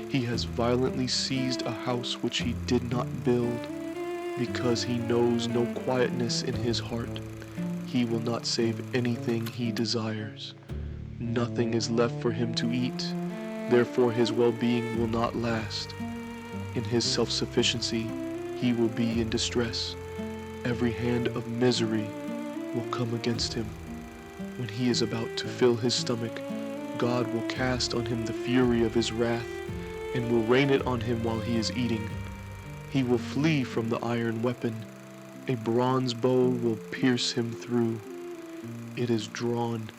He has violently seized a house which he did not build. Because he knows no quietness in his heart, he will not save anything he desires. Nothing is left for him to eat, therefore his well-being will not last. In his self-sufficiency, he will be in distress. Every hand of misery will come against him. When he is about to fill his stomach, God will cast on him the fury of his wrath, and will rain it on him while he is eating. He will flee from the iron weapon. A bronze bow will pierce him through. It is drawn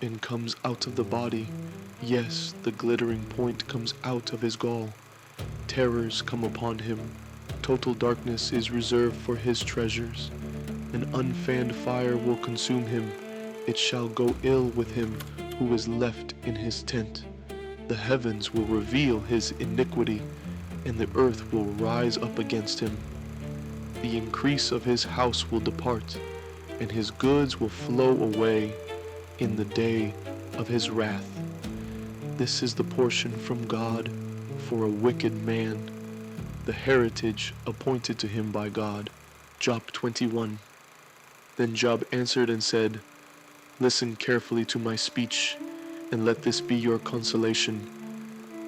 and comes out of the body. Yes, the glittering point comes out of his gall. Terrors come upon him. Total darkness is reserved for his treasures. An unfanned fire will consume him. It shall go ill with him who is left in his tent. The heavens will reveal his iniquity, and the earth will rise up against him. The increase of his house will depart, and his goods will flow away in the day of his wrath. This is the portion from God for a wicked man, the heritage appointed to him by God. Job 21. Then Job answered and said, Listen carefully to my speech, and let this be your consolation.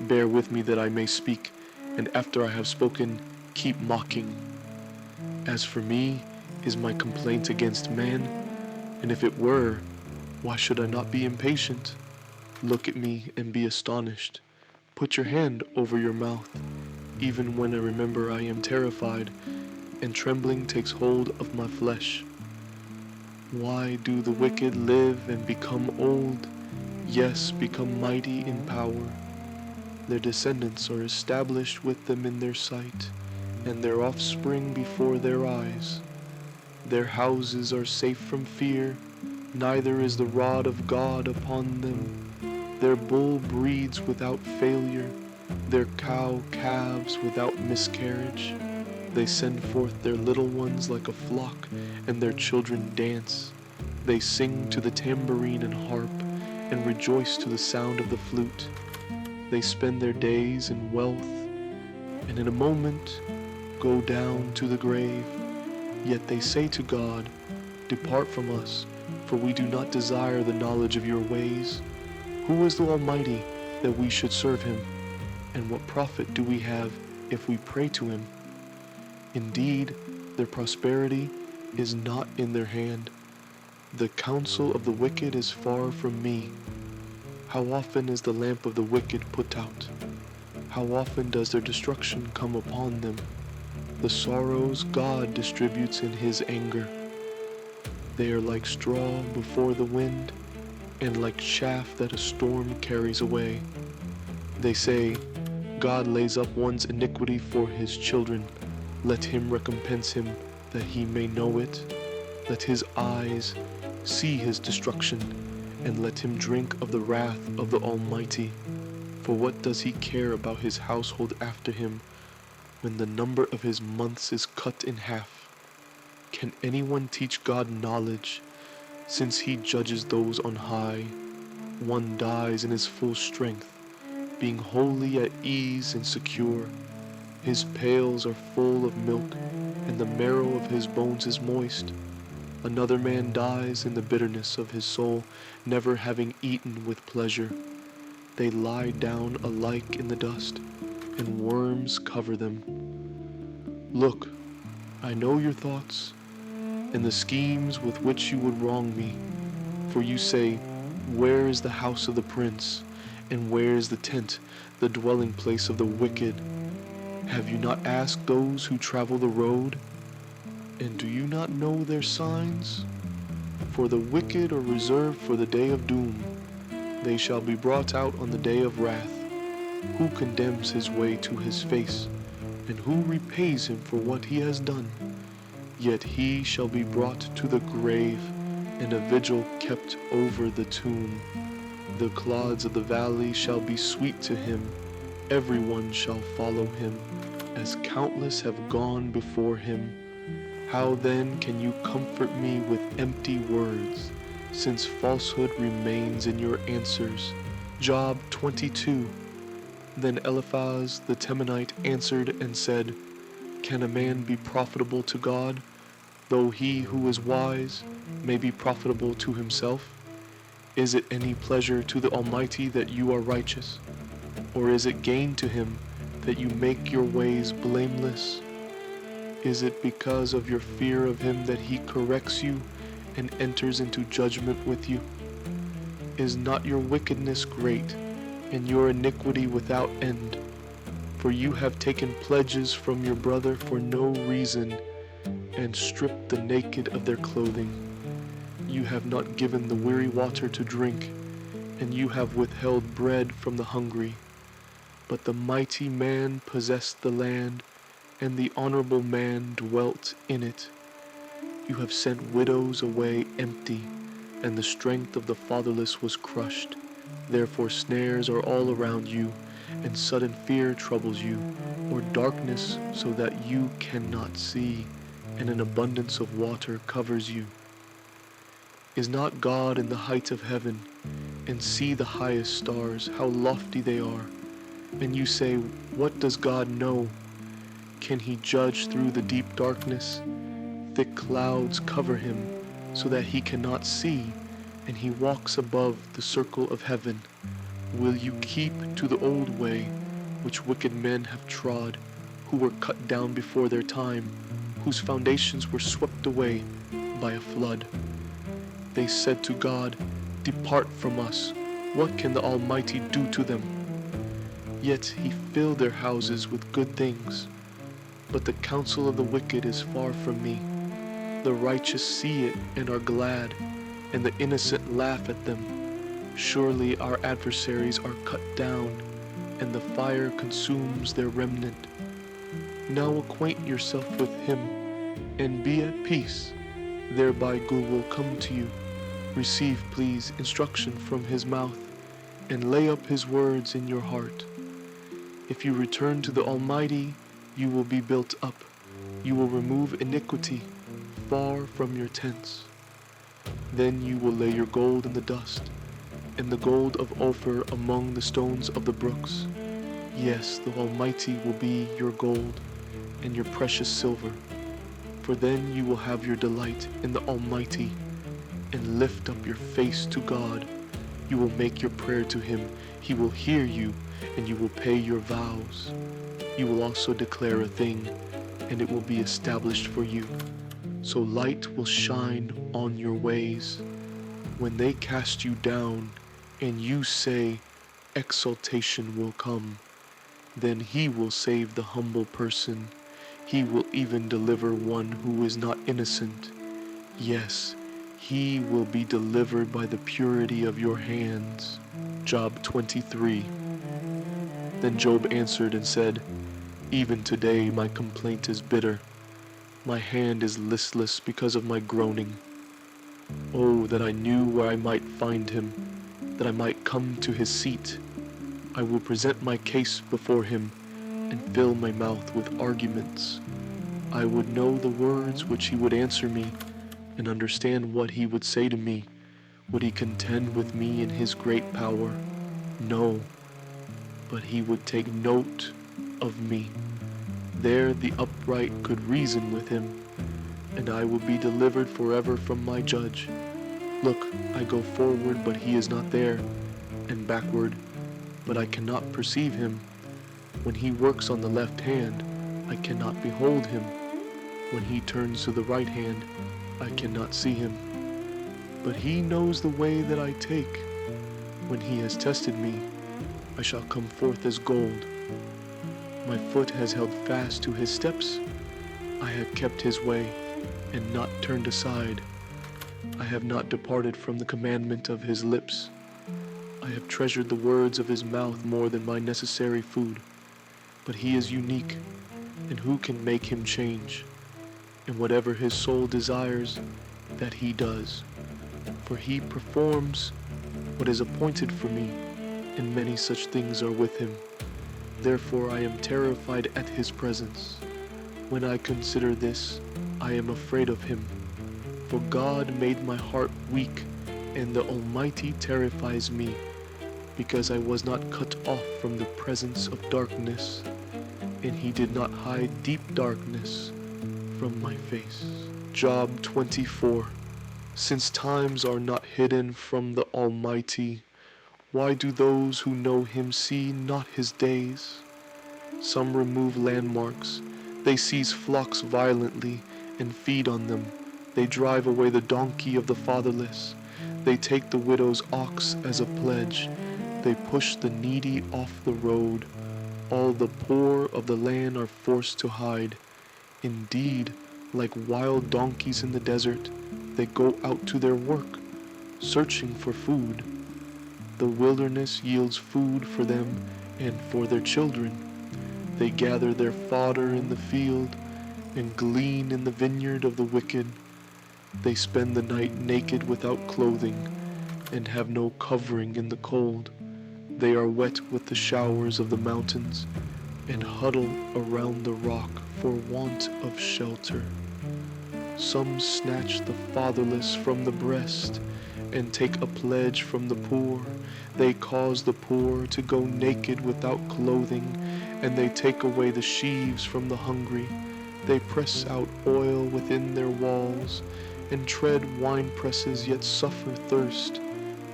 Bear with me that I may speak, and after I have spoken, keep mocking. As for me, is my complaint against man? And if it were, why should I not be impatient? Look at me and be astonished. Put your hand over your mouth. Even when I remember I am terrified, and trembling takes hold of my flesh. Why do the wicked live and become old? Yes, become mighty in power. Their descendants are established with them in their sight, and their offspring before their eyes. Their houses are safe from fear, neither is the rod of God upon them. Their bull breeds without failure, their cow calves without miscarriage. They send forth their little ones like a flock, and their children dance. They sing to the tambourine and harp, and rejoice to the sound of the flute. They spend their days in wealth, and in a moment go down to the grave. Yet they say to God, Depart from us, for we do not desire the knowledge of your ways. Who is the Almighty that we should serve him? And what profit do we have if we pray to him? Indeed, their prosperity is not in their hand. The counsel of the wicked is far from me. How often is the lamp of the wicked put out? How often does their destruction come upon them? The sorrows God distributes in his anger. They are like straw before the wind, and like chaff that a storm carries away. They say, God lays up one's iniquity for his children. Let him recompense him, that he may know it. Let his eyes see his destruction, and let him drink of the wrath of the Almighty. For what does he care about his household after him, when the number of his months is cut in half? Can anyone teach God knowledge, since he judges those on high? One dies in his full strength, being wholly at ease and secure. His pails are full of milk, and the marrow of his bones is moist. Another man dies in the bitterness of his soul, never having eaten with pleasure. They lie down alike in the dust, and worms cover them. Look, I know your thoughts, and the schemes with which you would wrong me. For you say, where is the house of the prince, and where is the tent, the dwelling place of the wicked? Have you not asked those who travel the road? And do you not know their signs? For the wicked are reserved for the day of doom. They shall be brought out on the day of wrath. Who condemns his way to his face, and who repays him for what he has done? Yet he shall be brought to the grave, and a vigil kept over the tomb. The clods of the valley shall be sweet to him. Everyone shall follow him, as countless have gone before him. How then can you comfort me with empty words, since falsehood remains in your answers? Job 22. Then Eliphaz the Temanite answered and said, can a man be profitable to God, though he who is wise may be profitable to himself? Is it any pleasure to the Almighty that you are righteous? Or is it gain to him that you make your ways blameless? Is it because of your fear of him that he corrects you and enters into judgment with you? Is not your wickedness great, and your iniquity without end? For you have taken pledges from your brother for no reason, and stripped the naked of their clothing. You have not given the weary water to drink, and you have withheld bread from the hungry. But the mighty man possessed the land, and the honorable man dwelt in it. You have sent widows away empty, and the strength of the fatherless was crushed. Therefore snares are all around you, and sudden fear troubles you, or darkness so that you cannot see, and an abundance of water covers you. Is not God in the height of heaven? And see the highest stars, how lofty they are. And you say, what does God know? Can he judge through the deep darkness? Thick clouds cover him, so that he cannot see, and he walks above the circle of heaven. Will you keep to the old way, which wicked men have trod, who were cut down before their time, whose foundations were swept away by a flood? They said to God, depart from us. What can the Almighty do to them? Yet he filled their houses with good things. But the counsel of the wicked is far from me. The righteous see it and are glad, and the innocent laugh at them. Surely our adversaries are cut down, and the fire consumes their remnant. Now acquaint yourself with him, and be at peace. Thereby good will come to you. Receive, please, instruction from his mouth, and lay up his words in your heart. If you return to the Almighty, you will be built up. You will remove iniquity far from your tents. Then you will lay your gold in the dust, and the gold of Ophir among the stones of the brooks. Yes, the Almighty will be your gold, and your precious silver. For then you will have your delight in the Almighty, and lift up your face to God. You will make your prayer to him. He will hear you, and you will pay your vows. You will also declare a thing, and it will be established for you. So light will shine on your ways. When they cast you down, and you say, exaltation will come, then he will save the humble person. He will even deliver one who is not innocent. Yes, he will be delivered by the purity of your hands. Job 23. Then Job answered and said, even today my complaint is bitter. My hand is listless because of my groaning. Oh, that I knew where I might find him, that I might come to his seat. I will present my case before him, and fill my mouth with arguments. I would know the words which he would answer me, and understand what he would say to me. Would he contend with me in his great power? No, but he would take note of me. There the upright could reason with him, and I will be delivered forever from my judge. Look, I go forward, but he is not there, and backward, but I cannot perceive him. When he works on the left hand, I cannot behold him. When he turns to the right hand, I cannot see him. But he knows the way that I take. When he has tested me, I shall come forth as gold. My foot has held fast to his steps. I have kept his way and not turned aside. I have not departed from the commandment of his lips. I have treasured the words of his mouth more than my necessary food. But he is unique, and who can make him change? And whatever his soul desires, that he does. For he performs what is appointed for me, and many such things are with him. Therefore I am terrified at his presence. When I consider this, I am afraid of him. For God made my heart weak, and the Almighty terrifies me, because I was not cut off from the presence of darkness, and he did not hide deep darkness from my face. Job 24. Since times are not hidden from the Almighty, why do those who know him see not his days? Some remove landmarks. They seize flocks violently and feed on them. They drive away the donkey of the fatherless. They take the widow's ox as a pledge. They push the needy off the road. All the poor of the land are forced to hide. Indeed, like wild donkeys in the desert, they go out to their work, searching for food. The wilderness yields food for them and for their children. They gather their fodder in the field and glean in the vineyard of the wicked. They spend the night naked without clothing and have no covering in the cold. They are wet with the showers of the mountains and huddle around the rock for want of shelter. Some snatch the fatherless from the breast and take a pledge from the poor. They cause the poor to go naked without clothing, and they take away the sheaves from the hungry. They press out oil within their walls and tread wine presses, yet suffer thirst.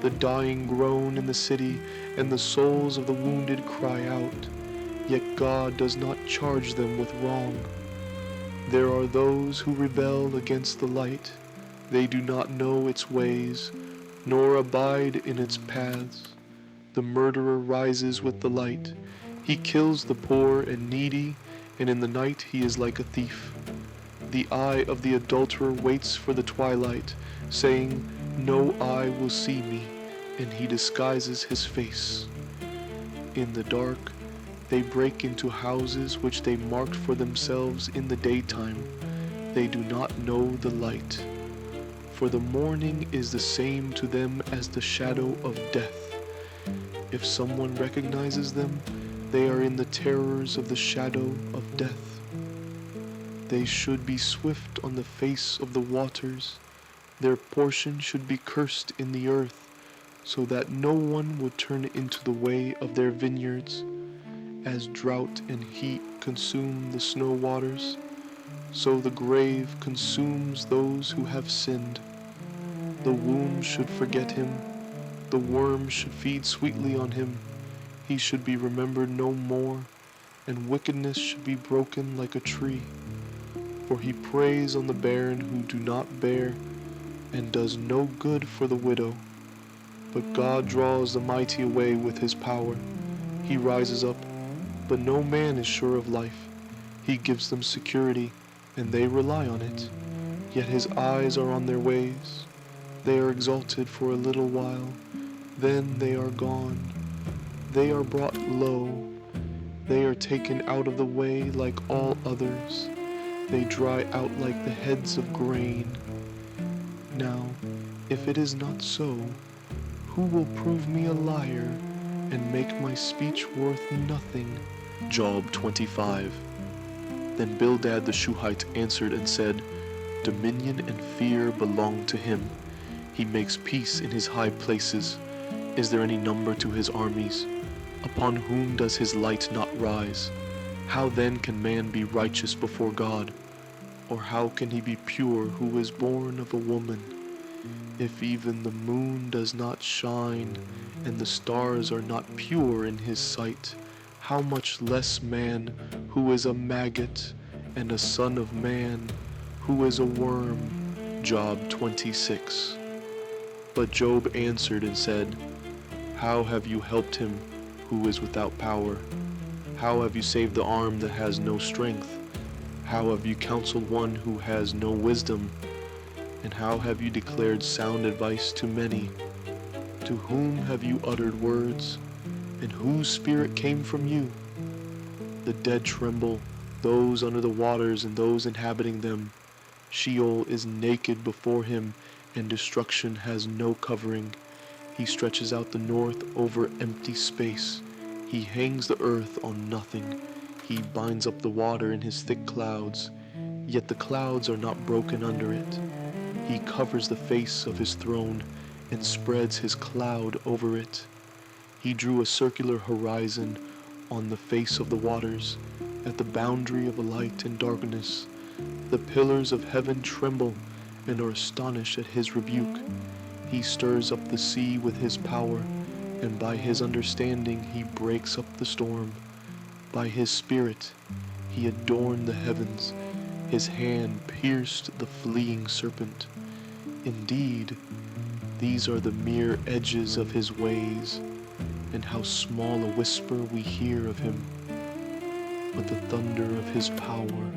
The dying groan in the city, and the souls of the wounded cry out. Yet God does not charge them with wrong. There are those who rebel against the light. They do not know its ways, nor abide in its paths. The murderer rises with the light. He kills the poor and needy, and in the night he is like a thief. The eye of the adulterer waits for the twilight, saying, "No eye will see me," and he disguises his face. In the dark, they break into houses which they marked for themselves in the daytime. They do not know the light. For the morning is the same to them as the shadow of death. If someone recognizes them, they are in the terrors of the shadow of death. They should be swift on the face of the waters. Their portion should be cursed in the earth, so that no one would turn into the way of their vineyards. As drought and heat consume the snow waters, so the grave consumes those who have sinned. The womb should forget him. The worm should feed sweetly on him. He should be remembered no more, and wickedness should be broken like a tree. For he preys on the barren who do not bear, and does no good for the widow. But God draws the mighty away with his power. He rises up, but no man is sure of life. He gives them security, and they rely on it. Yet his eyes are on their ways. They are exalted for a little while, then they are gone. They are brought low. They are taken out of the way like all others. They dry out like the heads of grain. Now, if it is not so, who will prove me a liar and make my speech worth nothing? Job 25. Then Bildad the Shuhite answered and said, Dominion and fear belong to him. He makes peace in his high places. Is there any number to his armies? Upon whom does his light not rise? How then can man be righteous before God? Or how can he be pure who is born of a woman? If even the moon does not shine, and the stars are not pure in his sight, how much less man who is a maggot, and a son of man who is a worm. Job 26. But Job answered and said, How have you helped him who is without power? How have you saved the arm that has no strength? How have you counseled one who has no wisdom? And how have you declared sound advice to many? To whom have you uttered words? And whose spirit came from you? The dead tremble, those under the waters and those inhabiting them. Sheol is naked before him, and destruction has no covering. He stretches out the north over empty space. He hangs the earth on nothing. He binds up the water in his thick clouds, yet the clouds are not broken under it. He covers the face of his throne and spreads his cloud over it. He drew a circular horizon on the face of the waters, at the boundary of light and darkness. The pillars of heaven tremble and are astonished at his rebuke. He stirs up the sea with his power, and by his understanding he breaks up the storm. By his spirit he adorned the heavens. His hand pierced the fleeing serpent. Indeed, these are the mere edges of his ways, and how small a whisper we hear of him. But the thunder of his power,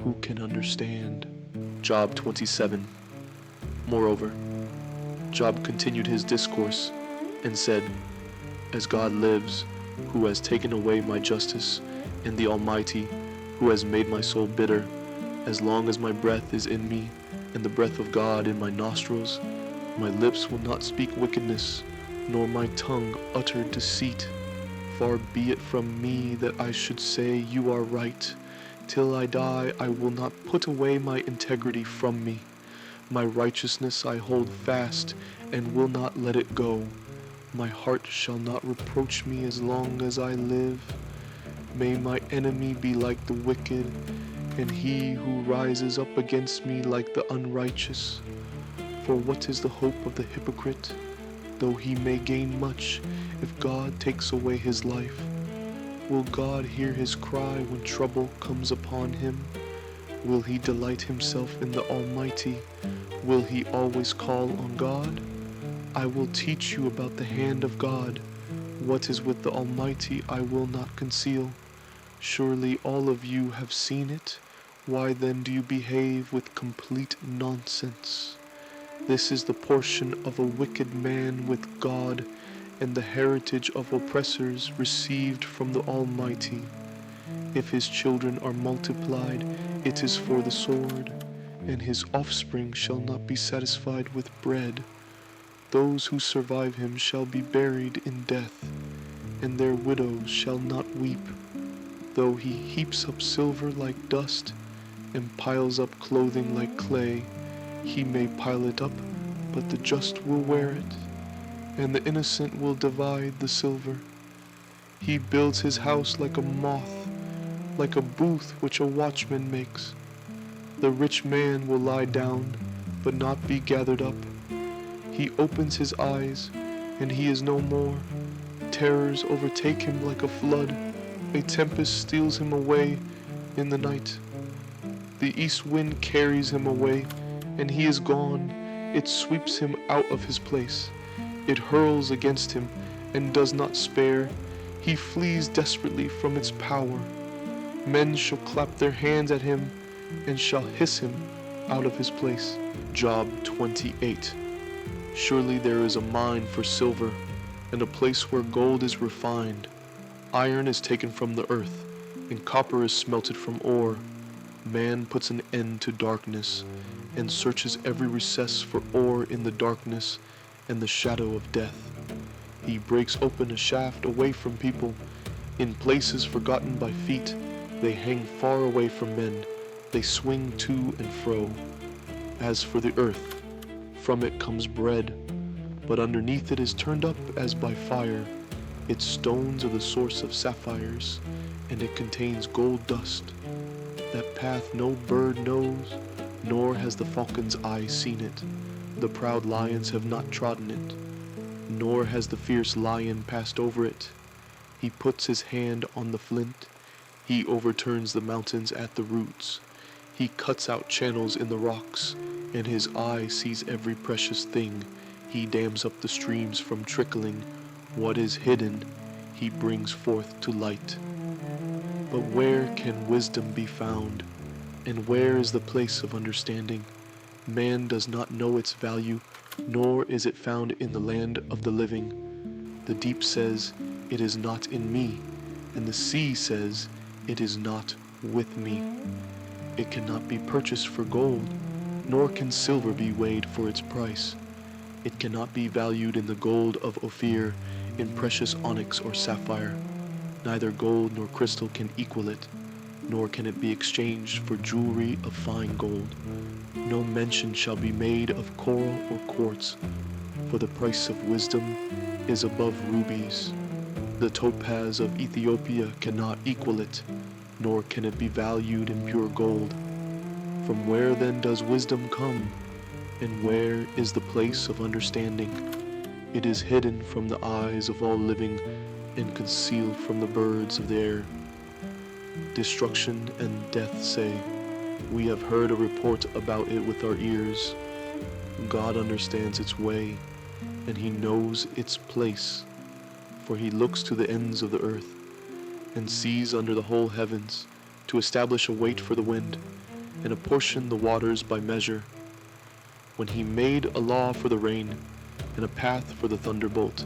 who can understand? Job 27. Moreover, Job continued his discourse and said, As God lives, who has taken away my justice, and the Almighty, who has made my soul bitter, as long as my breath is in me, and the breath of God in my nostrils, my lips will not speak wickedness, nor my tongue utter deceit. Far be it from me that I should say, You are right. Till I die, I will not put away my integrity from me. My righteousness I hold fast, and will not let it go. My heart shall not reproach me as long as I live. May my enemy be like the wicked, and he who rises up against me like the unrighteous. For what is the hope of the hypocrite, though he may gain much, if God takes away his life? Will God hear his cry when trouble comes upon him? Will he delight himself in the Almighty? Will he always call on God? I will teach you about the hand of God. What is with the Almighty I will not conceal. Surely all of you have seen it. Why then do you behave with complete nonsense? This is the portion of a wicked man with God, and the heritage of oppressors received from the Almighty. If his children are multiplied, it is for the sword, and his offspring shall not be satisfied with bread. Those who survive him shall be buried in death, and their widows shall not weep. Though he heaps up silver like dust, and piles up clothing like clay, he may pile it up, but the just will wear it, and the innocent will divide the silver. He builds his house like a moth, like a booth which a watchman makes. The rich man will lie down, but not be gathered up. He opens his eyes, and he is no more. Terrors overtake him like a flood. A tempest steals him away in the night. The east wind carries him away, and he is gone. It sweeps him out of his place. It hurls against him and does not spare. He flees desperately from its power. Men shall clap their hands at him and shall hiss him out of his place. Job 28. Surely there is a mine for silver, and a place where gold is refined. Iron is taken from the earth, and copper is smelted from ore. Man puts an end to darkness, and searches every recess for ore in the darkness and the shadow of death. He breaks open a shaft away from people. In places forgotten by feet, they hang far away from men. They swing to and fro. As for the earth, from it comes bread, but underneath it is turned up as by fire. Its stones are the source of sapphires, and it contains gold dust. that path no bird knows, nor has the falcon's eye seen it. The proud lions have not trodden it, nor has the fierce lion passed over it. He puts his hand on the flint, he overturns the mountains at the roots. He cuts out channels in the rocks, and his eye sees every precious thing. He dams up the streams from trickling. What is hidden, he brings forth to light. But where can wisdom be found? And where is the place of understanding? Man does not know its value, nor is it found in the land of the living. The deep says, "It is not in me," and the sea says, "It is not with me." It cannot be purchased for gold, nor can silver be weighed for its price. It cannot be valued in the gold of Ophir, in precious onyx or sapphire. Neither gold nor crystal can equal it, nor can it be exchanged for jewelry of fine gold. No mention shall be made of coral or quartz, for the price of wisdom is above rubies. The topaz of Ethiopia cannot equal it, nor can it be valued in pure gold. From where then does wisdom come, and where is the place of understanding? It is hidden from the eyes of all living, and concealed from the birds of the air. Destruction and death say, "We have heard a report about it with our ears." God understands its way, and he knows its place, for he looks to the ends of the earth, and sees under the whole heavens, to establish a weight for the wind, and apportion the waters by measure. When he made a law for the rain, and a path for the thunderbolt,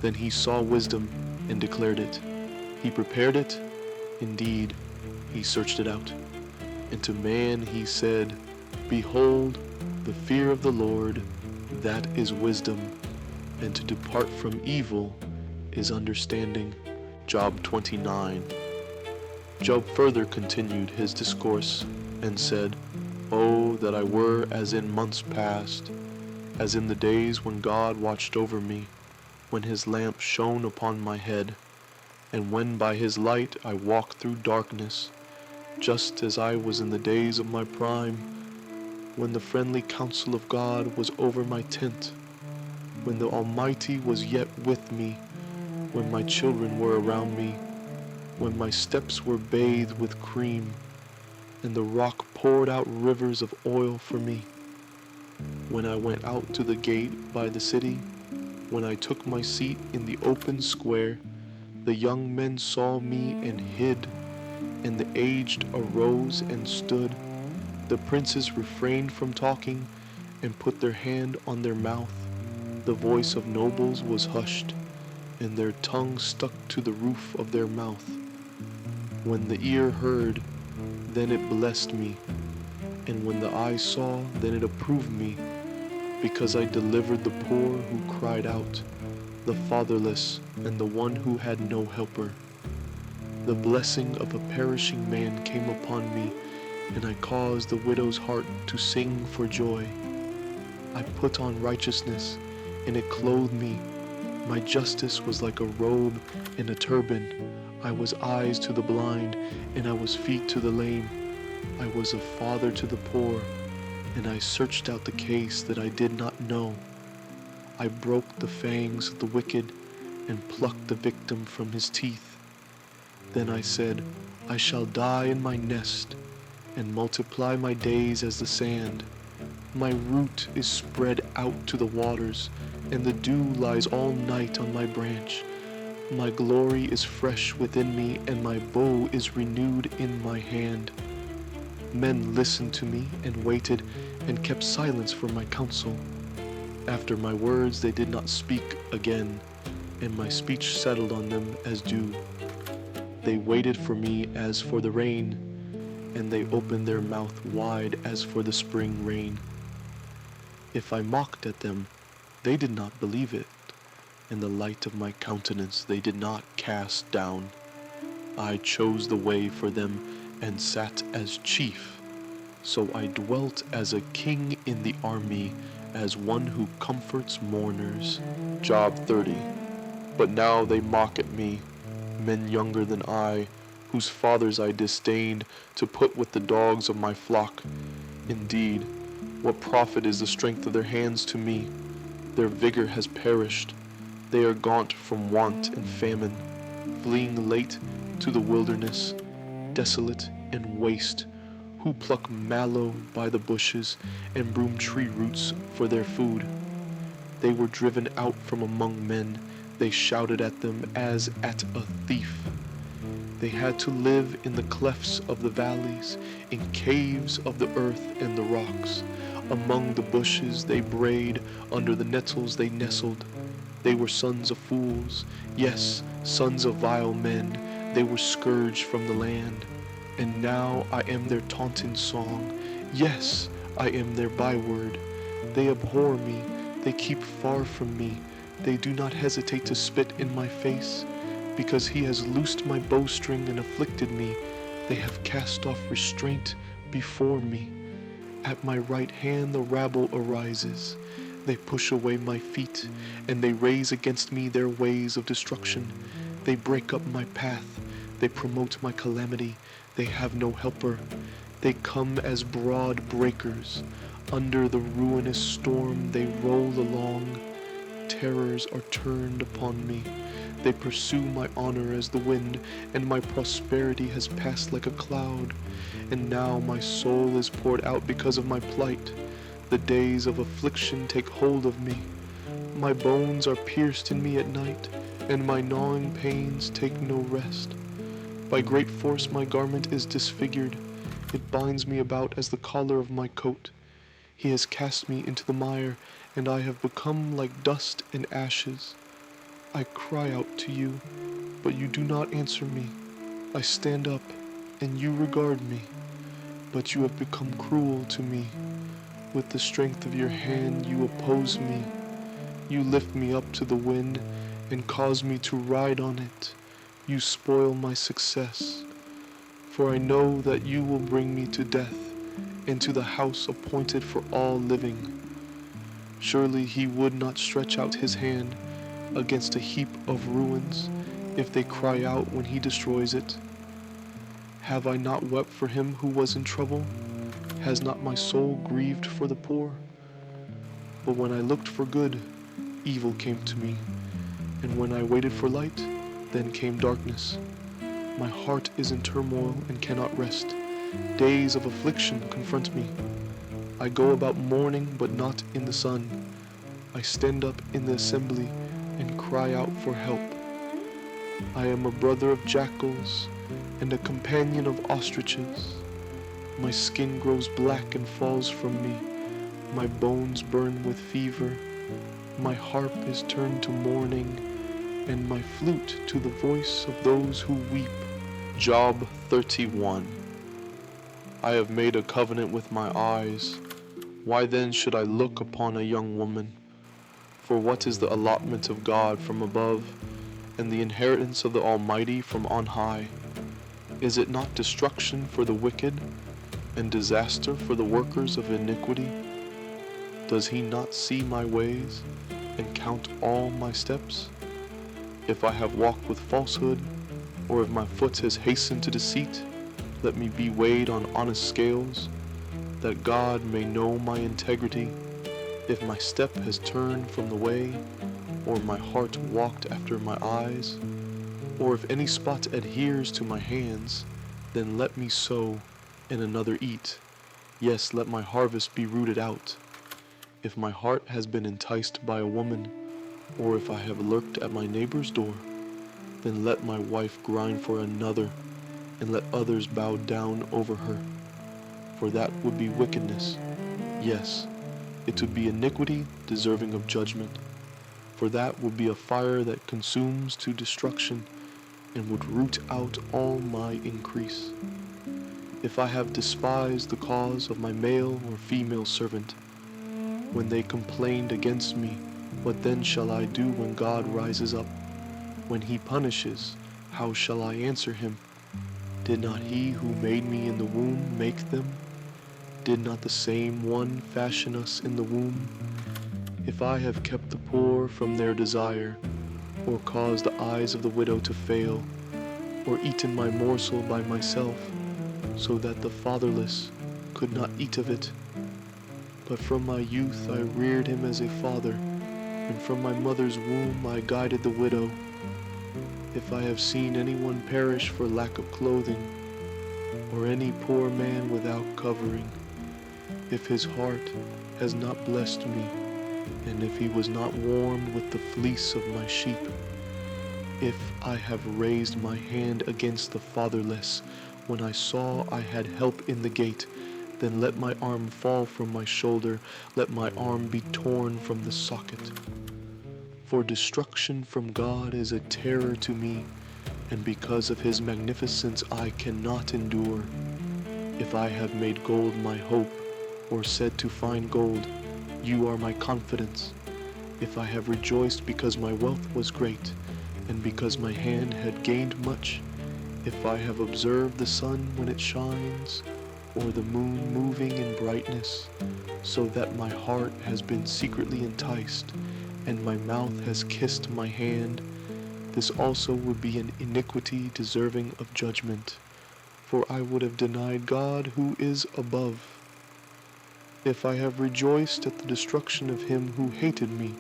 then he saw wisdom and declared it. He prepared it, indeed, he searched it out. And to man he said, "Behold, the fear of the Lord, that is wisdom, and to depart from evil is understanding." Job 29. Job further continued his discourse and said, "Oh, that I were as in months past, as in the days when God watched over me, when his lamp shone upon my head, and when by his light I walked through darkness, just as I was in the days of my prime, when the friendly counsel of God was over my tent, when the Almighty was yet with me, when my children were around me, when my steps were bathed with cream, and the rock poured out rivers of oil for me. When I went out to the gate by the city, when I took my seat in the open square, the young men saw me and hid, and the aged arose and stood. The princes refrained from talking and put their hand on their mouth. The voice of nobles was hushed, and their tongue stuck to the roof of their mouth. When the ear heard, then it blessed me, and when the eye saw, then it approved me, because I delivered the poor who cried out, the fatherless, and the one who had no helper. The blessing of a perishing man came upon me, and I caused the widow's heart to sing for joy. I put on righteousness, and it clothed me. My justice was like a robe and a turban. I was eyes to the blind, and I was feet to the lame. I was a father to the poor, and I searched out the case that I did not know. I broke the fangs of the wicked and plucked the victim from his teeth. Then I said, I shall die in my nest and multiply my days as the sand. My root is spread out to the waters, and the dew lies all night on my branch. My glory is fresh within me, and my bow is renewed in my hand. Men listened to me and waited and kept silence for my counsel. After my words they did not speak again, and my speech settled on them as dew. They waited for me as for the rain, and they opened their mouth wide as for the spring rain. If I mocked at them, they did not believe it, and the light of my countenance they did not cast down. I chose the way for them and sat as chief. So I dwelt as a king in the army, as one who comforts mourners. Job 30. But now they mock at me, men younger than I, whose fathers I disdained to put with the dogs of my flock. Indeed, what profit is the strength of their hands to me? Their vigor has perished. They are gaunt from want and famine, fleeing late to the wilderness, desolate and waste, who pluck mallow by the bushes and broom tree roots for their food. They were driven out from among men. They shouted at them as at a thief. They had to live in the clefts of the valleys, in caves of the earth and the rocks. Among the bushes they brayed, under the nettles they nestled. They were sons of fools, yes, sons of vile men. They were scourged from the land. And now I am their taunting song. Yes, I am their byword. They abhor me. They keep far from me. They do not hesitate to spit in my face. Because he has loosed my bowstring and afflicted me, they have cast off restraint before me. At my right hand the rabble arises. They push away my feet, and they raise against me their ways of destruction. They break up my path. They promote my calamity. They have no helper. They come as broad breakers. Under the ruinous storm they roll along. Terrors are turned upon me. They pursue my honor as the wind, and my prosperity has passed like a cloud. And now my soul is poured out because of my plight. The days of affliction take hold of me. My bones are pierced in me at night, and my gnawing pains take no rest. By great force my garment is disfigured. It binds me about as the collar of my coat. He has cast me into the mire, and I have become like dust and ashes. I cry out to you, but you do not answer me. I stand up, and you regard me, but you have become cruel to me. With the strength of your hand you oppose me. You lift me up to the wind and cause me to ride on it. You spoil my success. For I know that you will bring me to death, and to the house appointed for all living. Surely he would not stretch out his hand against a heap of ruins, if they cry out when he destroys it. Have I not wept for him who was in trouble? Has not my soul grieved for the poor? But when I looked for good, evil came to me, and when I waited for light, then came darkness. My heart is in turmoil and cannot rest. Days of affliction confront me. I go about mourning, but not in the sun. I stand up in the assembly and cry out for help. I am a brother of jackals and a companion of ostriches. My skin grows black and falls from me. My bones burn with fever. My harp is turned to mourning, and my flute to the voice of those who weep. Job 31. I have made a covenant with my eyes. Why then should I look upon a young woman? For what is the allotment of God from above, and the inheritance of the Almighty from on high? Is it not destruction for the wicked, and disaster for the workers of iniquity? Does he not see my ways, and count all my steps? If I have walked with falsehood, or if my foot has hastened to deceit, let me be weighed on honest scales, that God may know my integrity. If my step has turned from the way, or my heart walked after my eyes, or if any spot adheres to my hands, then let me sow and another eat. Yes, let my harvest be rooted out. If my heart has been enticed by a woman, or if I have lurked at my neighbor's door, then let my wife grind for another, and let others bow down over her. For that would be wickedness. Yes, it would be iniquity deserving of judgment. For that would be a fire that consumes to destruction, and would root out all my increase. If I have despised the cause of my male or female servant, when they complained against me, what then shall I do when God rises up? When he punishes, how shall I answer him? Did not he who made me in the womb make them? Did not the same one fashion us in the womb? If I have kept the poor from their desire, or caused the eyes of the widow to fail, or eaten my morsel by myself, so that the fatherless could not eat of it. But from my youth I reared him as a father, and from my mother's womb I guided the widow. If I have seen anyone perish for lack of clothing, or any poor man without covering, if his heart has not blessed me, and if he was not warmed with the fleece of my sheep, if I have raised my hand against the fatherless, when I saw I had help in the gate, then let my arm fall from my shoulder, let my arm be torn from the socket. For destruction from God is a terror to me, and because of his magnificence I cannot endure. If I have made gold my hope, or said to find gold, you are my confidence. If I have rejoiced because my wealth was great, and because my hand had gained much, if I have observed the sun when it shines, or the moon moving in brightness, so that my heart has been secretly enticed, and my mouth has kissed my hand, this also would be an iniquity deserving of judgment, for I would have denied God who is above. If I have rejoiced at the destruction of him who hated me,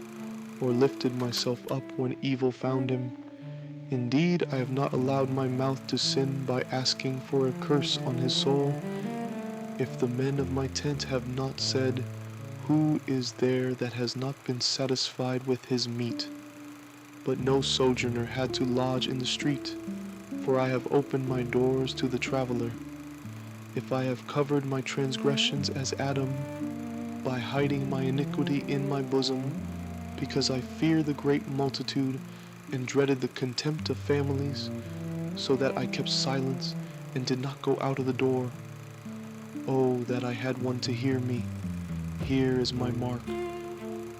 or lifted myself up when evil found him, indeed I have not allowed my mouth to sin by asking for a curse on his soul. If the men of my tent have not said, who is there that has not been satisfied with his meat? But no sojourner had to lodge in the street, for I have opened my doors to the traveler. If I have covered my transgressions as Adam, by hiding my iniquity in my bosom, because I fear the great multitude and dreaded the contempt of families, so that I kept silence and did not go out of the door. Oh, that I had one to hear me. Here is my mark.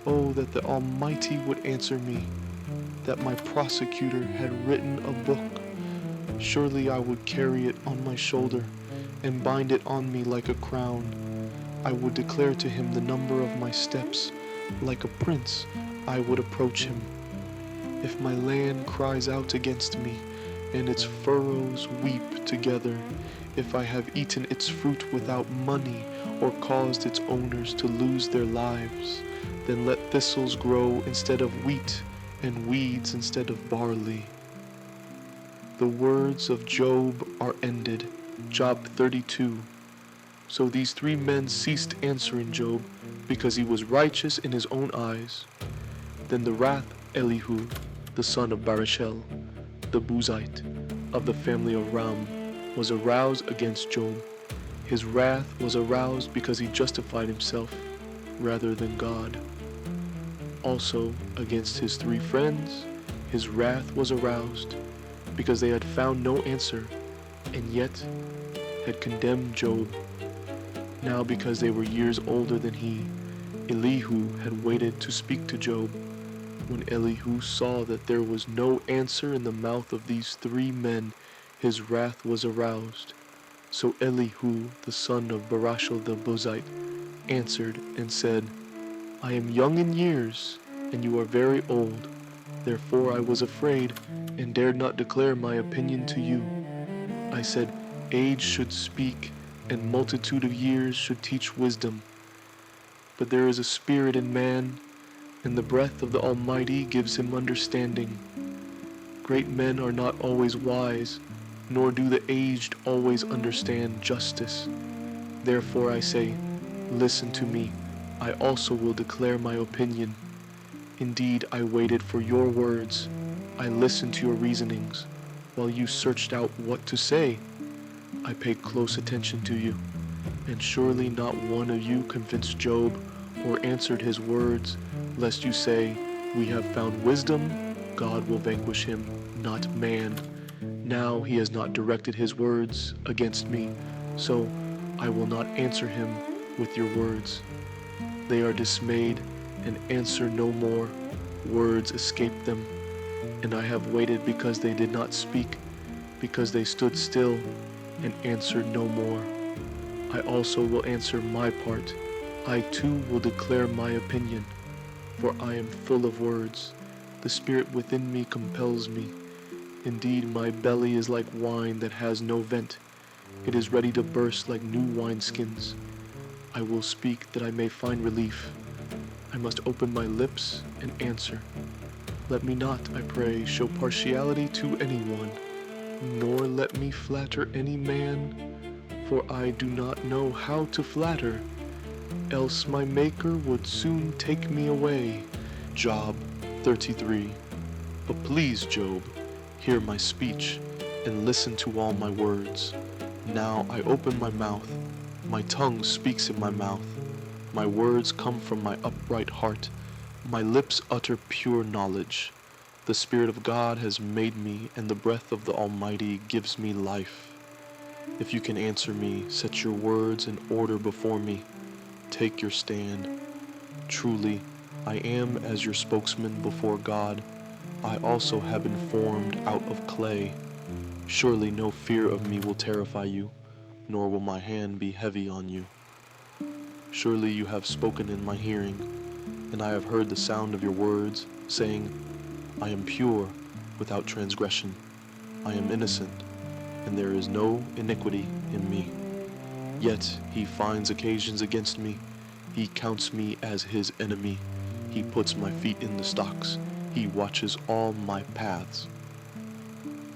Oh, that the Almighty would answer me, that my prosecutor had written a book. Surely I would carry it on my shoulder and bind it on me like a crown. I would declare to him the number of my steps. Like a prince, I would approach him. If my land cries out against me, and its furrows weep together, if I have eaten its fruit without money, or caused its owners to lose their lives, then let thistles grow instead of wheat, and weeds instead of barley. The words of Job are ended. Job 32. So these three men ceased answering Job, because he was righteous in his own eyes. Then the wrath Elihu, the son of Barachel, the Buzite, of the family of Ram, was aroused against Job. His wrath was aroused because he justified himself rather than God. Also against his three friends, his wrath was aroused because they had found no answer, and yet had condemned Job. Now because they were years older than he, Elihu had waited to speak to Job. When Elihu saw that there was no answer in the mouth of these three men, his wrath was aroused. So Elihu, the son of Barachel the Buzite, answered and said, I am young in years, and you are very old. Therefore I was afraid, and dared not declare my opinion to you. I said, age should speak, and multitude of years should teach wisdom. But there is a spirit in man, and the breath of the Almighty gives him understanding. Great men are not always wise, nor do the aged always understand justice. Therefore I say, listen to me, I also will declare my opinion. Indeed, I waited for your words, I listened to your reasonings, while you searched out what to say. I paid close attention to you, and surely not one of you convinced Job or answered his words, lest you say, we have found wisdom, God will vanquish him, not man. Now he has not directed his words against me, so I will not answer him with your words. They are dismayed and answer no more. Words escape them, and I have waited because they did not speak, because they stood still and answered no more. I also will answer my part. I too will declare my opinion, for I am full of words. The spirit within me compels me. Indeed, my belly is like wine that has no vent. It is ready to burst like new wineskins. I will speak that I may find relief. I must open my lips and answer. Let me not, I pray, show partiality to anyone, nor let me flatter any man, for I do not know how to flatter, else my Maker would soon take me away. Job 33. But please, Job, hear my speech, and listen to all my words. Now I open my mouth, my tongue speaks in my mouth, my words come from my upright heart, my lips utter pure knowledge. The Spirit of God has made me, and the breath of the Almighty gives me life. If you can answer me, set your words in order before me. Take your stand. Truly, I am as your spokesman before God. I also have been formed out of clay. Surely no fear of me will terrify you, nor will my hand be heavy on you. Surely you have spoken in my hearing, and I have heard the sound of your words, saying, I am pure, without transgression. I am innocent, and there is no iniquity in me. Yet he finds occasions against me. He counts me as his enemy. He puts my feet in the stocks. He watches all my paths.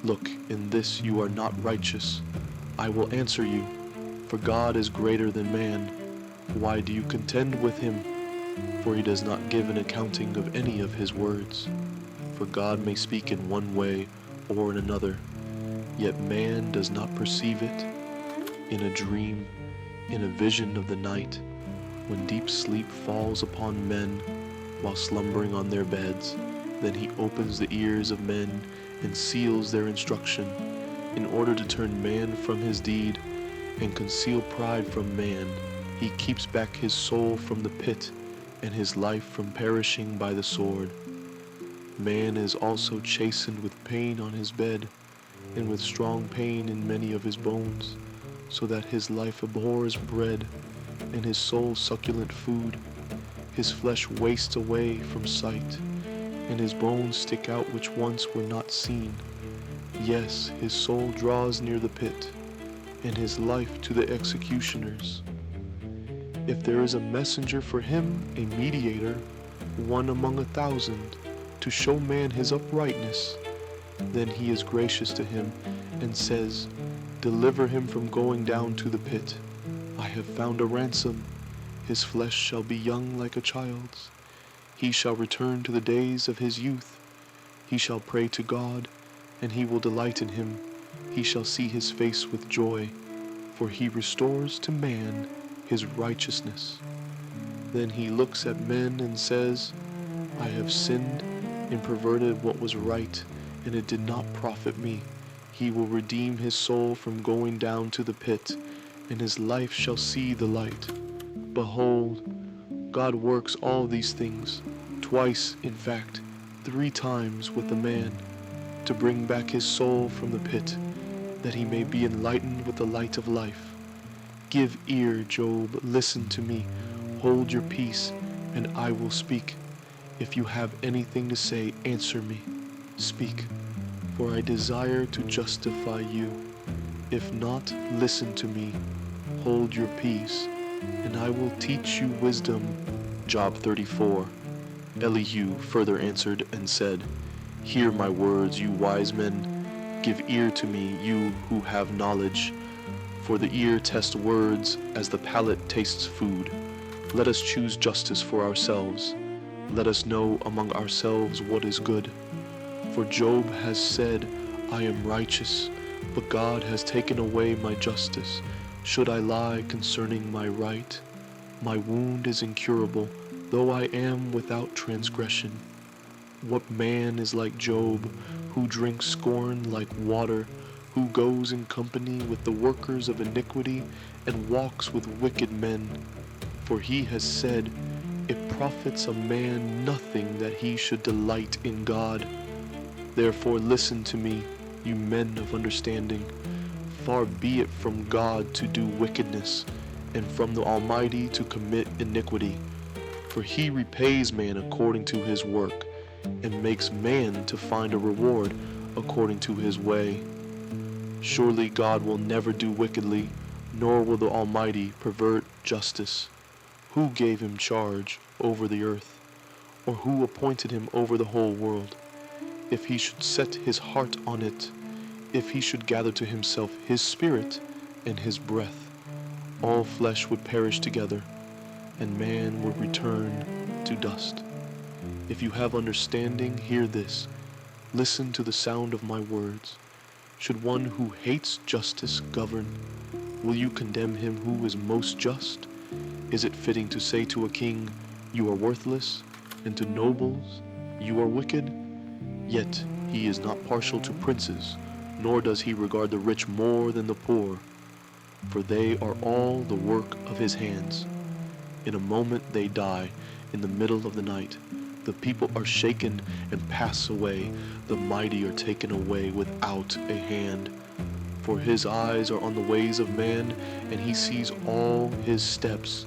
Look, in this you are not righteous. I will answer you, for God is greater than man. Why do you contend with him? For he does not give an accounting of any of his words. For God may speak in one way or in another, yet man does not perceive it. In a dream, in a vision of the night, when deep sleep falls upon men while slumbering on their beds, then he opens the ears of men and seals their instruction, in order to turn man from his deed and conceal pride from man. He keeps back his soul from the pit and his life from perishing by the sword. Man is also chastened with pain on his bed, and with strong pain in many of his bones, so that his life abhors bread, and his soul succulent food. His flesh wastes away from sight, and his bones stick out which once were not seen. Yes, his soul draws near the pit, and his life to the executioners. If there is a messenger for him, a mediator, one among 1,000, to show man his uprightness, then he is gracious to him and says, Deliver him from going down to the pit. I have found a ransom. His flesh shall be young like a child's. He shall return to the days of his youth. He shall pray to God, and he will delight in him. He shall see his face with joy, for he restores to man his righteousness. Then he looks at men and says, I have sinned and perverted what was right, and it did not profit me. He will redeem his soul from going down to the pit, and his life shall see the light. Behold, God works all these things, twice, in fact, 3 times with a man, to bring back his soul from the pit, that he may be enlightened with the light of life. Give ear, Job, listen to me, hold your peace, and I will speak. If you have anything to say, answer me. Speak, for I desire to justify you. If not, listen to me. Hold your peace, and I will teach you wisdom. Job 34. Elihu further answered and said, Hear my words, you wise men. Give ear to me, you who have knowledge. For the ear tests words as the palate tastes food. Let us choose justice for ourselves. Let us know among ourselves what is good. For Job has said, I am righteous, but God has taken away my justice. Should I lie concerning my right? My wound is incurable, though I am without transgression. What man is like Job, who drinks scorn like water, who goes in company with the workers of iniquity and walks with wicked men? For he has said, It profits a man nothing that he should delight in God. Therefore listen to me, you men of understanding. Far be it from God to do wickedness, and from the Almighty to commit iniquity. For he repays man according to his work, and makes man to find a reward according to his way. Surely God will never do wickedly, nor will the Almighty pervert justice. Who gave him charge over the earth, or who appointed him over the whole world? If he should set his heart on it, if he should gather to himself his spirit and his breath, all flesh would perish together, and man would return to dust. If you have understanding, hear this. Listen to the sound of my words. Should one who hates justice govern, will you condemn him who is most just? Is it fitting to say to a king, you are worthless, and to nobles, you are wicked? Yet he is not partial to princes, nor does he regard the rich more than the poor, for they are all the work of his hands. In a moment they die, in the middle of the night. The people are shaken and pass away. The mighty are taken away without a hand. For his eyes are on the ways of man, and he sees all his steps.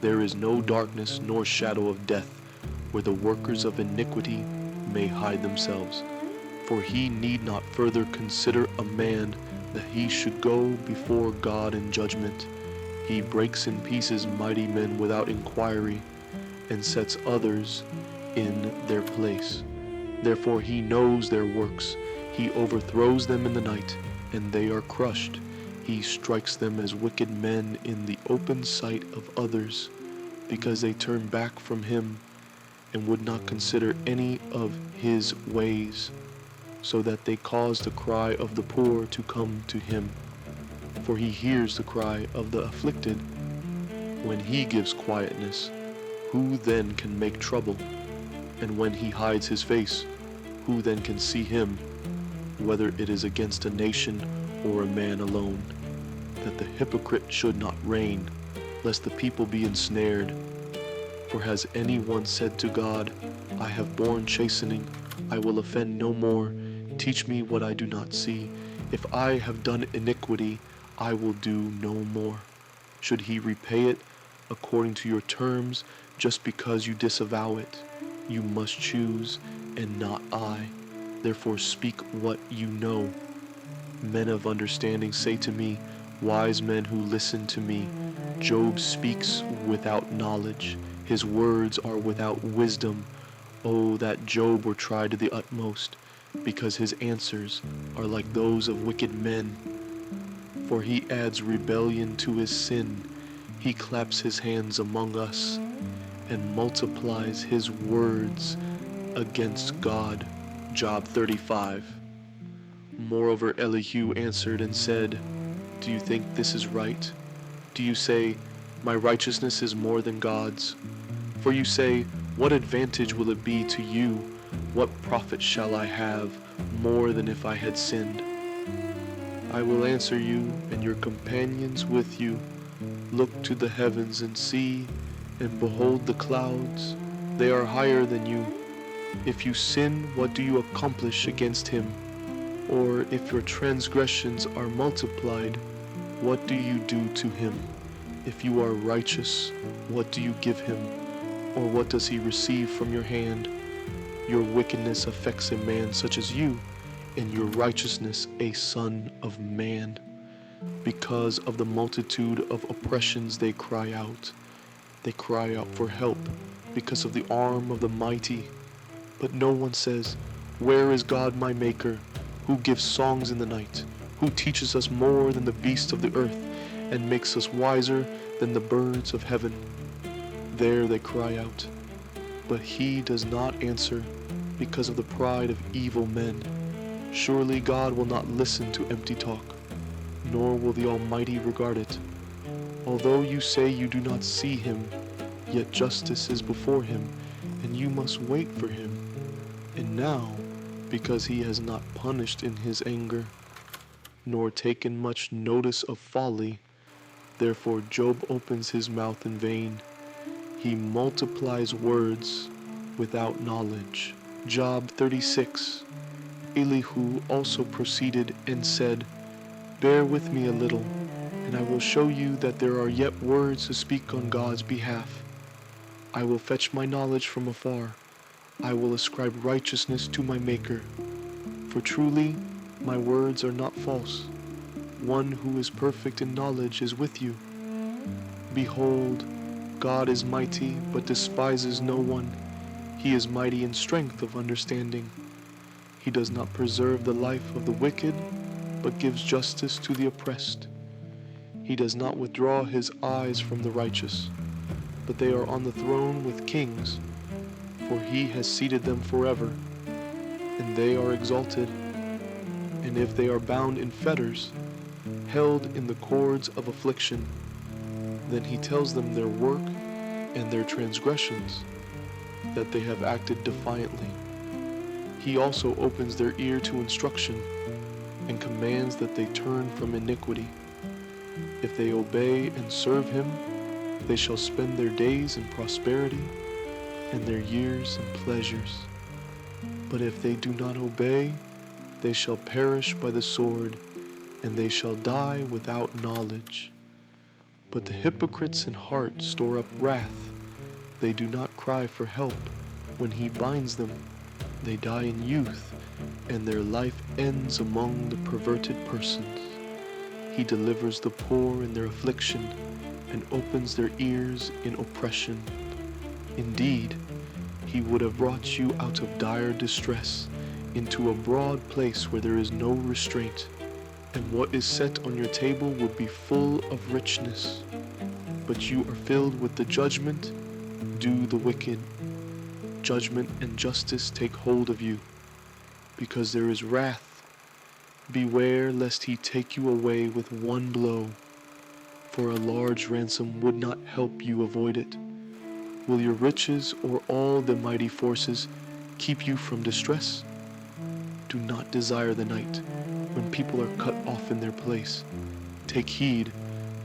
There is no darkness nor shadow of death, where the workers of iniquity may hide themselves. For he need not further consider a man, that he should go before God in judgment. He breaks in pieces mighty men without inquiry, and sets others in their place. Therefore he knows their works. He overthrows them in the night, and they are crushed. He strikes them as wicked men in the open sight of others, because they turn back from him and would not consider any of his ways, so that they cause the cry of the poor to come to him. For he hears the cry of the afflicted. When he gives quietness, who then can make trouble? And when he hides his face, who then can see him, whether it is against a nation or a man alone? That the hypocrite should not reign, lest the people be ensnared. For has anyone said to God, I have borne chastening, I will offend no more. Teach me what I do not see. If I have done iniquity, I will do no more. Should he repay it according to your terms, just because you disavow it? You must choose, and not I. Therefore speak what you know. Men of understanding say to me, wise men who listen to me, Job speaks without knowledge. His words are without wisdom. Oh, that Job were tried to the utmost, because his answers are like those of wicked men. For he adds rebellion to his sin. He claps his hands among us, and multiplies his words against God. Job 35. Moreover Elihu answered and said, do you think this is right? Do you say, my righteousness is more than God's? For you say, what advantage will it be to you? What profit shall I have more than if I had sinned? I will answer you and your companions with you. Look to the heavens and see, and behold the clouds. They are higher than you. If you sin, what do you accomplish against him? Or if your transgressions are multiplied, what do you do to him? If you are righteous, what do you give him? Or what does he receive from your hand? Your wickedness affects a man such as you, and your righteousness a son of man. Because of the multitude of oppressions they cry out. They cry out for help because of the arm of the mighty. But no one says, where is God my maker, who gives songs in the night, who teaches us more than the beasts of the earth, and makes us wiser than the birds of heaven? There they cry out, but he does not answer because of the pride of evil men. Surely God will not listen to empty talk, nor will the Almighty regard it. Although you say you do not see him, yet justice is before him, and you must wait for him. And now, because he has not punished in his anger, nor taken much notice of folly, therefore Job opens his mouth in vain. He multiplies words without knowledge. Job 36. Elihu also proceeded and said, bear with me a little, and I will show you that there are yet words to speak on God's behalf. I will fetch my knowledge from afar. I will ascribe righteousness to my Maker. For truly, my words are not false. One who is perfect in knowledge is with you. Behold, God is mighty, but despises no one. He is mighty in strength of understanding. He does not preserve the life of the wicked, but gives justice to the oppressed. He does not withdraw his eyes from the righteous, but they are on the throne with kings, for he has seated them forever, and they are exalted. And if they are bound in fetters, held in the cords of affliction, then he tells them their work and their transgressions, that they have acted defiantly. He also opens their ear to instruction, and commands that they turn from iniquity. If they obey and serve him, they shall spend their days in prosperity, and their years in pleasures. But if they do not obey, they shall perish by the sword, and they shall die without knowledge. But the hypocrites in heart store up wrath. They do not cry for help. When he binds them, they die in youth, and their life ends among the perverted persons. He delivers the poor in their affliction, and opens their ears in oppression. Indeed, he would have brought you out of dire distress, into a broad place where there is no restraint, and what is set on your table would be full of richness. But you are filled with the judgment, do the wicked. Judgment and justice take hold of you, because there is wrath. Beware lest he take you away with one blow, for a large ransom would not help you avoid it. Will your riches or all the mighty forces keep you from distress? Do not desire the night, when people are cut off in their place. Take heed,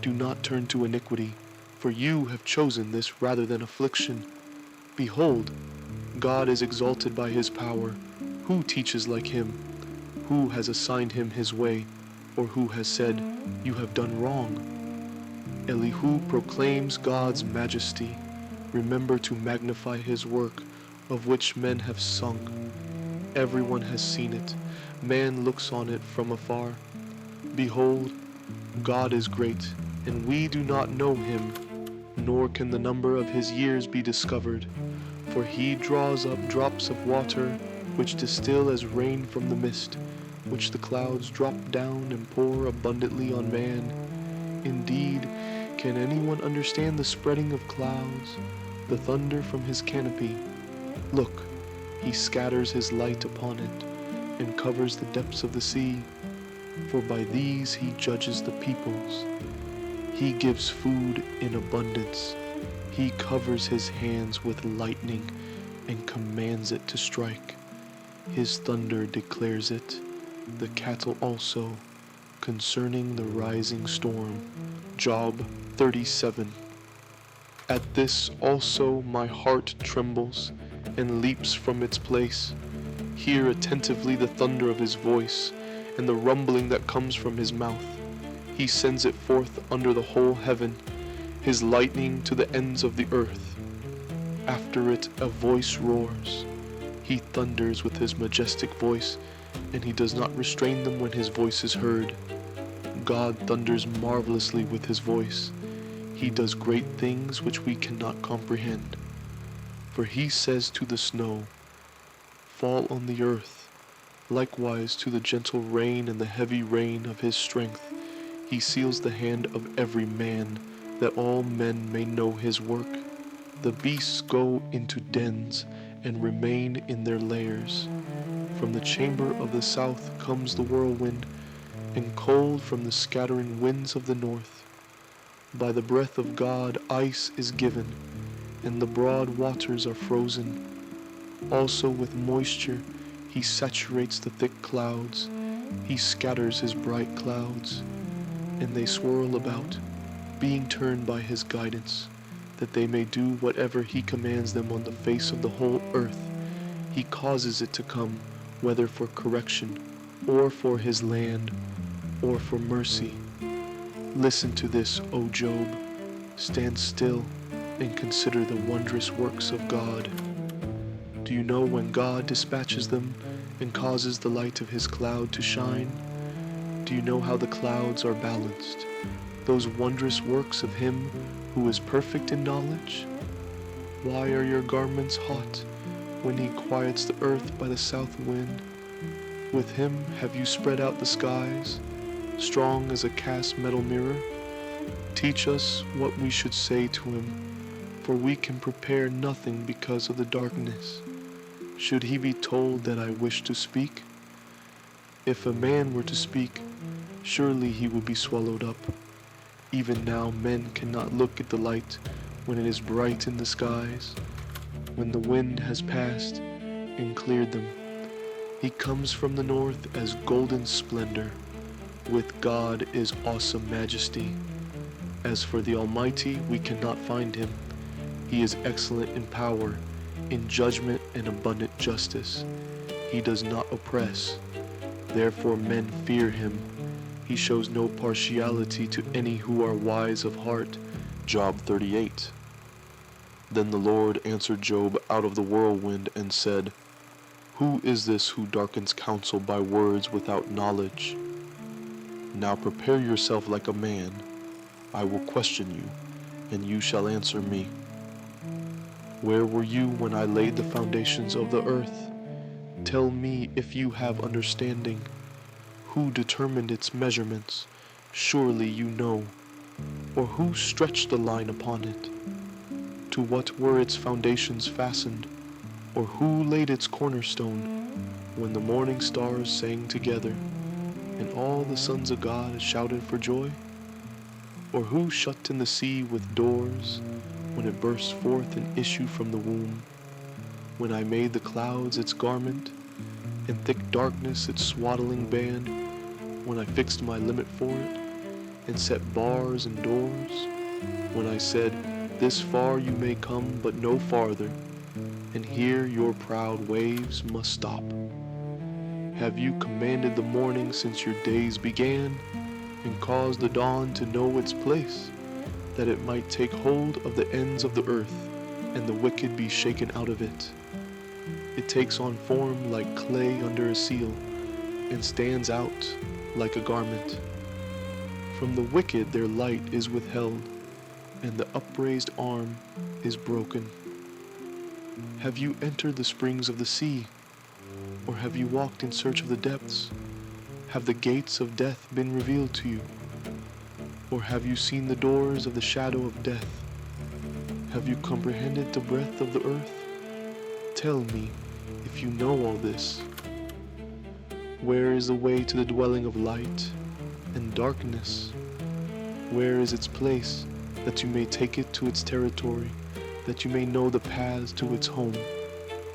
do not turn to iniquity, for you have chosen this rather than affliction. Behold, God is exalted by his power. Who teaches like him? Who has assigned him his way, or who has said, you have done wrong? Elihu proclaims God's majesty. Remember to magnify his work, of which men have sung. Everyone has seen it. Man looks on it from afar. Behold, God is great, and we do not know him, nor can the number of his years be discovered. For he draws up drops of water, which distill as rain from the mist, which the clouds drop down and pour abundantly on man. Indeed, can anyone understand the spreading of clouds, the thunder from his canopy? Look, he scatters his light upon it, and covers the depths of the sea, for by these he judges the peoples. He gives food in abundance. He covers his hands with lightning, and commands it to strike. His thunder declares it, the cattle also, concerning the rising storm. Job 37. At this also my heart trembles, and leaps from its place. Hear attentively the thunder of his voice, and the rumbling that comes from his mouth. He sends it forth under the whole heaven, his lightning to the ends of the earth. After it a voice roars. He thunders with his majestic voice, and he does not restrain them when his voice is heard. God thunders marvelously with his voice. He does great things which we cannot comprehend. For he says to the snow, fall on the earth, likewise to the gentle rain and the heavy rain of his strength. He seals the hand of every man, that all men may know his work. The beasts go into dens, and remain in their lairs. From the chamber of the south comes the whirlwind, and cold from the scattering winds of the north. By the breath of God ice is given, and the broad waters are frozen. Also with moisture he saturates the thick clouds. He scatters his bright clouds, and they swirl about, being turned by his guidance, that they may do whatever he commands them on the face of the whole earth. He causes it to come, whether for correction, or for his land, or for mercy. Listen to this, O Job. Stand still and consider the wondrous works of God. Do you know when God dispatches them and causes the light of his cloud to shine? Do you know how the clouds are balanced, those wondrous works of him who is perfect in knowledge? Why are your garments hot when he quiets the earth by the south wind? With him have you spread out the skies, strong as a cast metal mirror? Teach us what we should say to him, for we can prepare nothing because of the darkness. Should he be told that I wish to speak? If a man were to speak, surely he will be swallowed up. Even now men cannot look at the light when it is bright in the skies, when the wind has passed and cleared them. He comes from the north as golden splendor. With God is awesome majesty. As for the Almighty, we cannot find him. He is excellent in power, in judgment and abundant justice. He does not oppress. Therefore men fear him. He shows no partiality to any who are wise of heart. Job 38. Then the Lord answered Job out of the whirlwind and said, Who is this who darkens counsel by words without knowledge? Now prepare yourself like a man. I will question you, and you shall answer me. Where were you when I laid the foundations of the earth? Tell me if you have understanding. Who determined its measurements? Surely you know. Or who stretched the line upon it? To what were its foundations fastened? Or who laid its cornerstone? When the morning stars sang together, and all the sons of God shouted for joy? Or who shut in the sea with doors, when it burst forth and issued from the womb? When I made the clouds its garment, and thick darkness its swaddling band, when I fixed my limit for it, and set bars and doors, when I said, This far you may come, but no farther, and here your proud waves must stop. Have you commanded the morning since your days began, and caused the dawn to know its place, that it might take hold of the ends of the earth, and the wicked be shaken out of it? It takes on form like clay under a seal, and stands out like a garment. From the wicked their light is withheld, and the upraised arm is broken. Have you entered the springs of the sea, or have you walked in search of the depths? Have the gates of death been revealed to you? Or have you seen the doors of the shadow of death? Have you comprehended the breadth of the earth? Tell me, if you know all this. Where is the way to the dwelling of light and darkness? Where is its place, that you may take it to its territory, that you may know the paths to its home?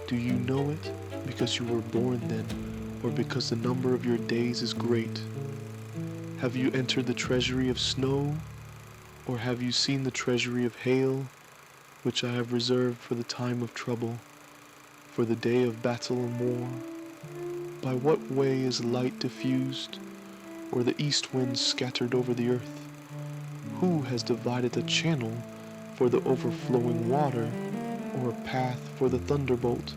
Do you know it because you were born then, or because the number of your days is great? Have you entered the treasury of snow, or have you seen the treasury of hail, which I have reserved for the time of trouble, for the day of battle and war? By what way is light diffused, or the east wind scattered over the earth? Who has divided a channel for the overflowing water, or a path for the thunderbolt,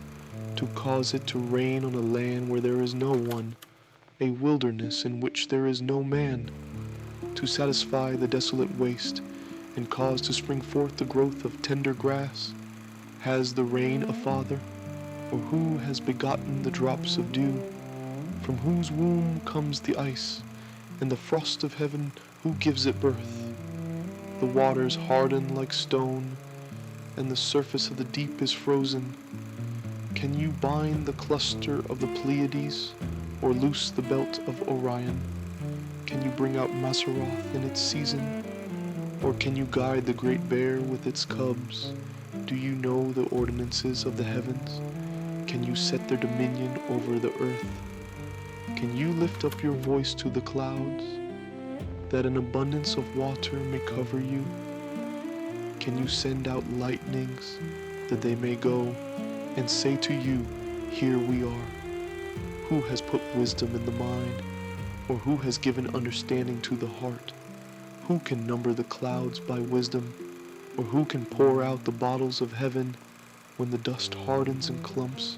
to cause it to rain on a land where there is no one, a wilderness in which there is no man, to satisfy the desolate waste, and cause to spring forth the growth of tender grass? Has the rain a father, or who has begotten the drops of dew? From whose womb comes the ice, and the frost of heaven, who gives it birth? The waters harden like stone, and the surface of the deep is frozen. Can you bind the cluster of the Pleiades, or loose the belt of Orion? Can you bring out Mazzaroth in its season, or can you guide the great bear with its cubs? Do you know the ordinances of the heavens? Can you set their dominion over the earth? Can you lift up your voice to the clouds, that an abundance of water may cover you? Can you send out lightnings, that they may go and say to you, Here we are? Who has put wisdom in the mind, or who has given understanding to the heart? Who can number the clouds by wisdom, or who can pour out the bottles of heaven when the dust hardens in clumps,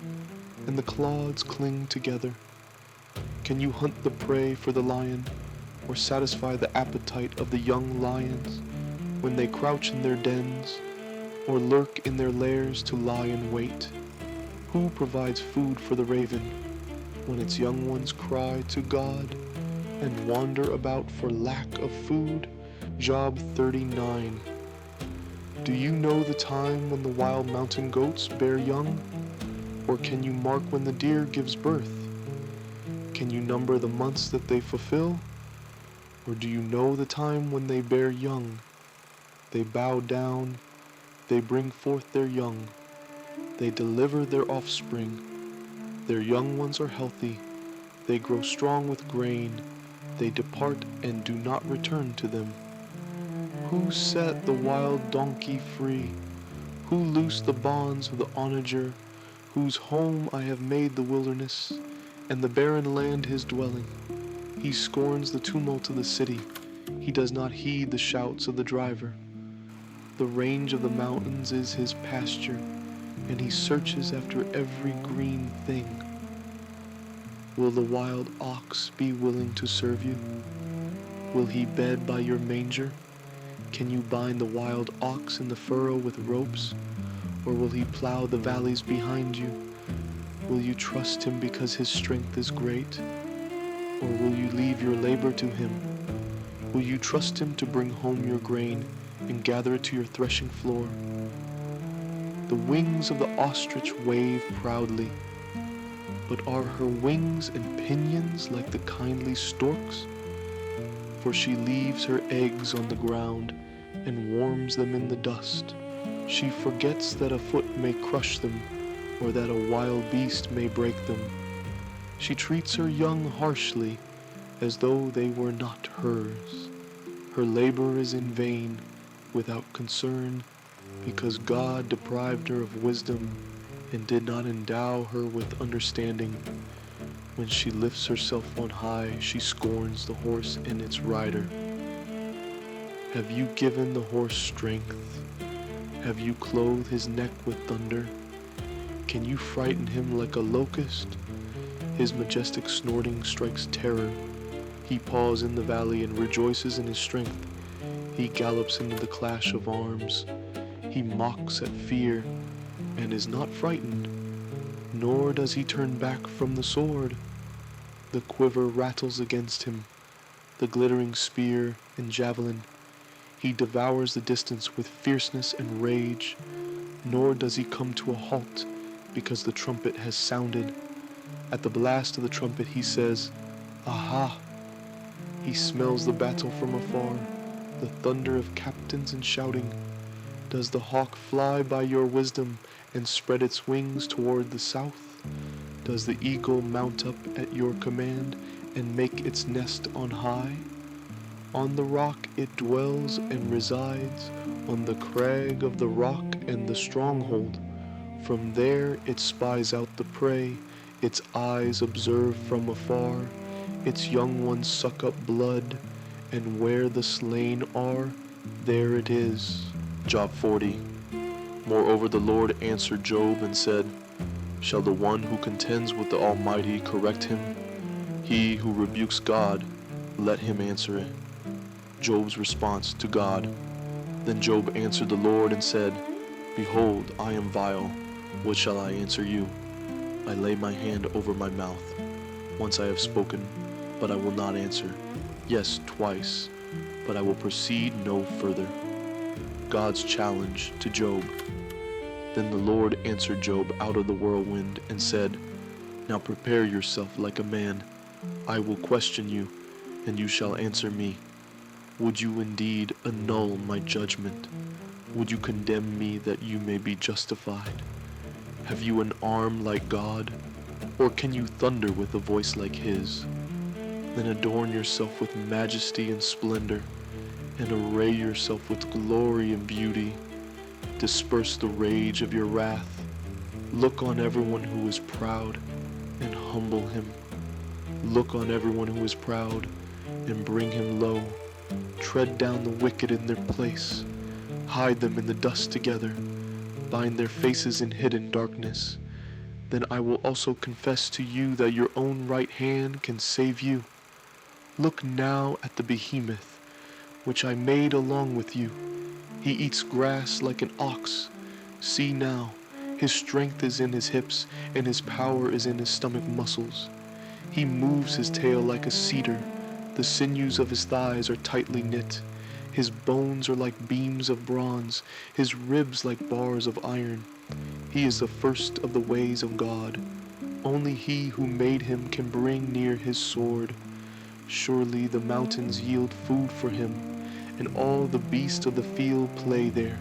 and the clods cling together? Can you hunt the prey for the lion, or satisfy the appetite of the young lions when they crouch in their dens, or lurk in their lairs to lie in wait? Who provides food for the raven when its young ones cry to God and wander about for lack of food? Job 39. Do you know the time when the wild mountain goats bear young? Or can you mark when the deer gives birth? Can you number the months that they fulfill? Or do you know the time when they bear young? They bow down, they bring forth their young, they deliver their offspring. Their young ones are healthy, they grow strong with grain, they depart and do not return to them. Who set the wild donkey free? Who loosed the bonds of the onager, whose home I have made the wilderness, and the barren land his dwelling? He scorns the tumult of the city, he does not heed the shouts of the driver. The range of the mountains is his pasture, and he searches after every green thing. Will the wild ox be willing to serve you? Will he bed by your manger? Can you bind the wild ox in the furrow with ropes? Or will he plow the valleys behind you? Will you trust him because his strength is great? Or will you leave your labor to him? Will you trust him to bring home your grain and gather it to your threshing floor? The wings of the ostrich wave proudly, but are her wings and pinions like the kindly stork's? For she leaves her eggs on the ground and warms them in the dust. She forgets that a foot may crush them, or that a wild beast may break them. She treats her young harshly, as though they were not hers. Her labor is in vain, without concern, because God deprived her of wisdom and did not endow her with understanding. When she lifts herself on high, she scorns the horse and its rider. Have you given the horse strength? Have you clothed his neck with thunder? Can you frighten him like a locust? His majestic snorting strikes terror. He paws in the valley and rejoices in his strength. He gallops into the clash of arms. He mocks at fear and is not frightened, nor does he turn back from the sword. The quiver rattles against him, the glittering spear and javelin. He devours the distance with fierceness and rage, nor does he come to a halt because the trumpet has sounded. At the blast of the trumpet he says, "Aha!" He smells the battle from afar, the thunder of captains and shouting. Does the hawk fly by your wisdom and spread its wings toward the south? Does the eagle mount up at your command and make its nest on high? On the rock it dwells and resides, on the crag of the rock and the stronghold. From there it spies out the prey, its eyes observe from afar. Its young ones suck up blood, and where the slain are, there it is. Job 40. Moreover the Lord answered Job and said, Shall the one who contends with the Almighty correct him? He who rebukes God, let him answer it. Job's response to God. Then Job answered the Lord and said, Behold, I am vile. What shall I answer you? I lay my hand over my mouth. Once I have spoken, but I will not answer. Yes, twice, but I will proceed no further. God's challenge to Job. Then the Lord answered Job out of the whirlwind and said, Now prepare yourself like a man. I will question you, and you shall answer me. Would you indeed annul my judgment? Would you condemn me that you may be justified? Have you an arm like God? Or can you thunder with a voice like his? Then adorn yourself with majesty and splendor, and array yourself with glory and beauty. Disperse the rage of your wrath. Look on everyone who is proud, and humble him. Look on everyone who is proud, and bring him low. Tread down the wicked in their place. Hide them in the dust together. Bind their faces in hidden darkness. then I will also confess to you that your own right hand can save you. Look now at the behemoth, which I made along with you. He eats grass like an ox. See now, his strength is in his hips, and his power is in his stomach muscles. He moves his tail like a cedar. The sinews of his thighs are tightly knit. His bones are like beams of bronze, his ribs like bars of iron. He is the first of the ways of God. Only he who made him can bring near his sword. Surely the mountains yield food for him, and all the beasts of the field play there.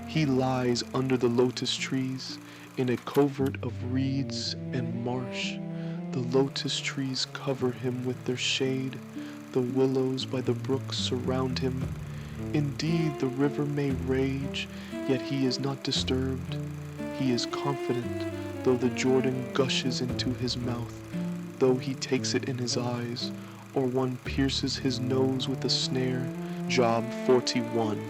He lies under the lotus trees, in a covert of reeds and marsh. The lotus trees cover him with their shade. The willows by the brook surround him. Indeed, the river may rage, yet he is not disturbed. He is confident, though the Jordan gushes into his mouth, though he takes it in his eyes, or one pierces his nose with a snare. Job 41.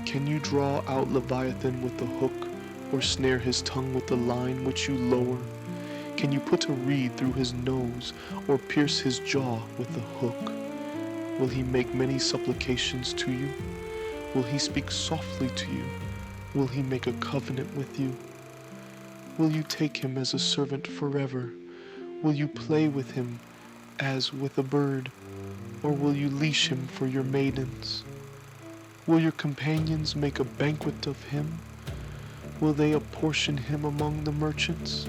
Can you draw out Leviathan with the hook, or snare his tongue with the line which you lower? Can you put a reed through his nose, or pierce his jaw with the hook? Will he make many supplications to you? Will he speak softly to you? Will he make a covenant with you? Will you take him as a servant forever? Will you play with him as with a bird? Or will you leash him for your maidens? Will your companions make a banquet of him? Will they apportion him among the merchants?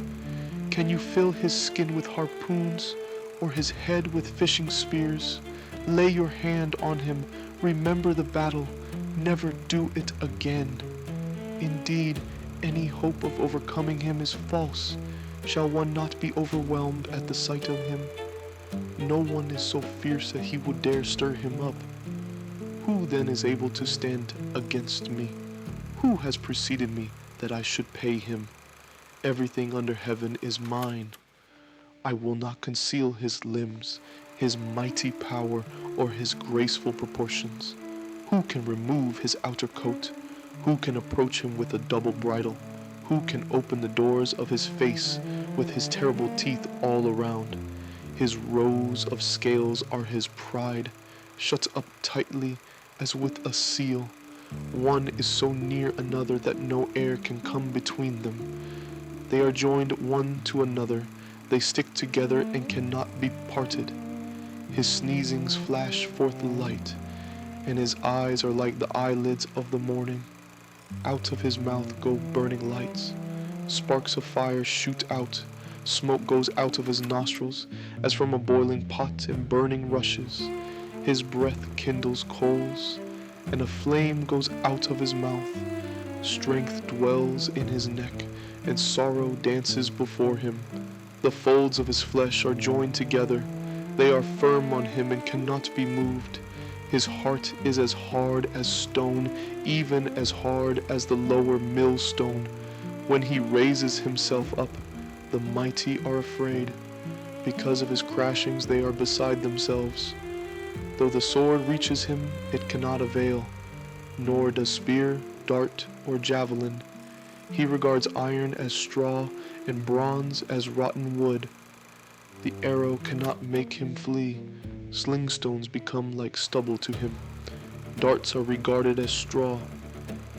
Can you fill his skin with harpoons, or his head with fishing spears? Lay your hand on him, remember the battle, never do it again. Indeed, any hope of overcoming him is false. Shall one not be overwhelmed at the sight of him? No one is so fierce that he would dare stir him up. Who then is able to stand against me? Who has preceded me that I should pay him? Everything under heaven is mine. I will not conceal his limbs, his mighty power, or his graceful proportions. Who can remove his outer coat? Who can approach him with a double bridle? Who can open the doors of his face with his terrible teeth all around? His rows of scales are his pride, shut up tightly as with a seal. One is so near another that no air can come between them. They are joined one to another. They stick together and cannot be parted. His sneezings flash forth light, and his eyes are like the eyelids of the morning. Out of his mouth go burning lights. Sparks of fire shoot out. Smoke goes out of his nostrils, as from a boiling pot and burning rushes. His breath kindles coals, and a flame goes out of his mouth. Strength dwells in his neck, and sorrow dances before him. The folds of his flesh are joined together. They are firm on him and cannot be moved. His heart is as hard as stone, even as hard as the lower millstone. When he raises himself up, the mighty are afraid. Because of his crashings they are beside themselves. Though the sword reaches him, it cannot avail, nor does spear, dart, or javelin. He regards iron as straw and bronze as rotten wood. The arrow cannot make him flee. Sling stones become like stubble to him. Darts are regarded as straw.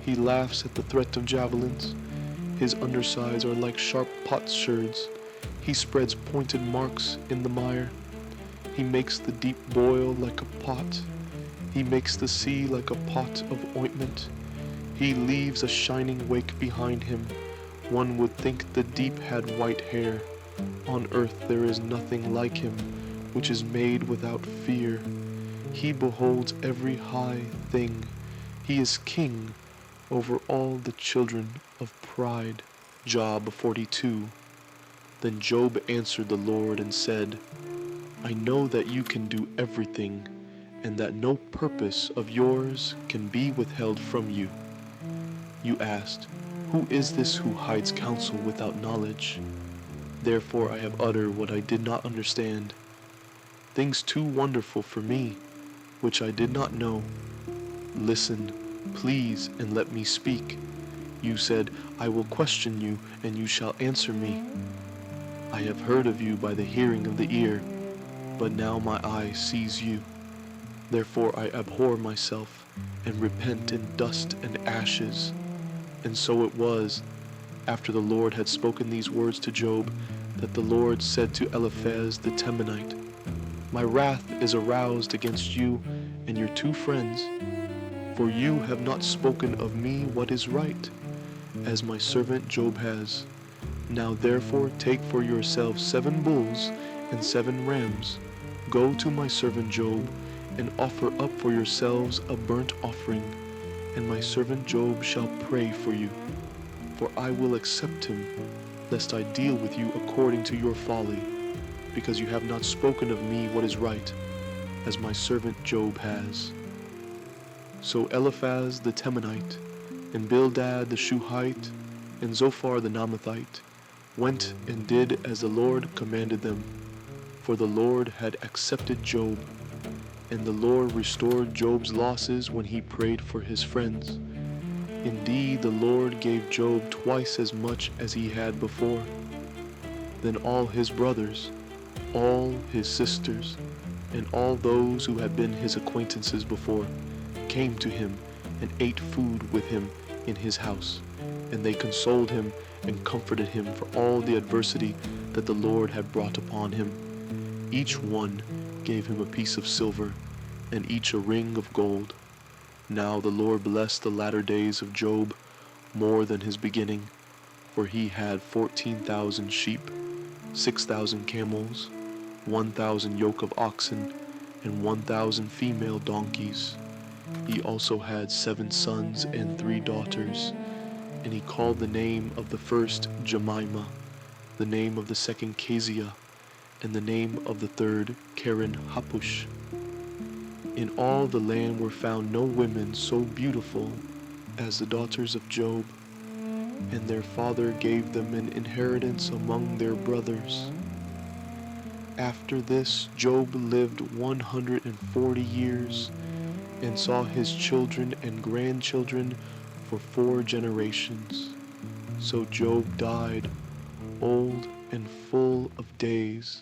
He laughs at the threat of javelins. His undersides are like sharp potsherds. He spreads pointed marks in the mire. He makes the deep boil like a pot. He makes the sea like a pot of ointment. He leaves a shining wake behind him. One would think the deep had white hair. On earth there is nothing like him, which is made without fear. He beholds every high thing. He is king over all the children of pride. Job 42. Then Job answered the Lord and said, I know that you can do everything, and that no purpose of yours can be withheld from you. You asked, who is this who hides counsel without knowledge? Therefore I have uttered what I did not understand, things too wonderful for me, which I did not know. Listen, please, and let me speak. You said, I will question you, and you shall answer me. I have heard of you by the hearing of the ear, but now my eye sees you. Therefore I abhor myself, and repent in dust and ashes. And so it was, after the Lord had spoken these words to Job, that the Lord said to Eliphaz the Temanite, My wrath is aroused against you and your two friends, for you have not spoken of me what is right, as my servant Job has. Now therefore take for yourselves 7 bulls and 7 rams. Go to my servant Job, and offer up for yourselves a burnt offering, and my servant Job shall pray for you. For I will accept him, lest I deal with you according to your folly, because you have not spoken of me what is right, as my servant Job has. So Eliphaz the Temanite, and Bildad the Shuhite, and Zophar the Naamathite went and did as the Lord commanded them, for the Lord had accepted Job, and the Lord restored Job's losses when he prayed for his friends. Indeed, the Lord gave Job twice as much as he had before. Then all his brothers, all his sisters, and all those who had been his acquaintances before came to him and ate food with him in his house, and they consoled him and comforted him for all the adversity that the Lord had brought upon him. Each one gave him a piece of silver, and each a ring of gold. Now the Lord blessed the latter days of Job more than his beginning, for he had 14,000 sheep, 6,000 camels, 1,000 yoke of oxen, and 1,000 female donkeys. He also had 7 sons and 3 daughters, and he called the name of the first Jemimah, the name of the second Keziah, and the name of the third Karen Hapush. In all the land were found no women so beautiful as the daughters of Job, and their father gave them an inheritance among their brothers. After this, Job lived 140 years, and saw his children and grandchildren for 4 generations. So Job died, old and full of days.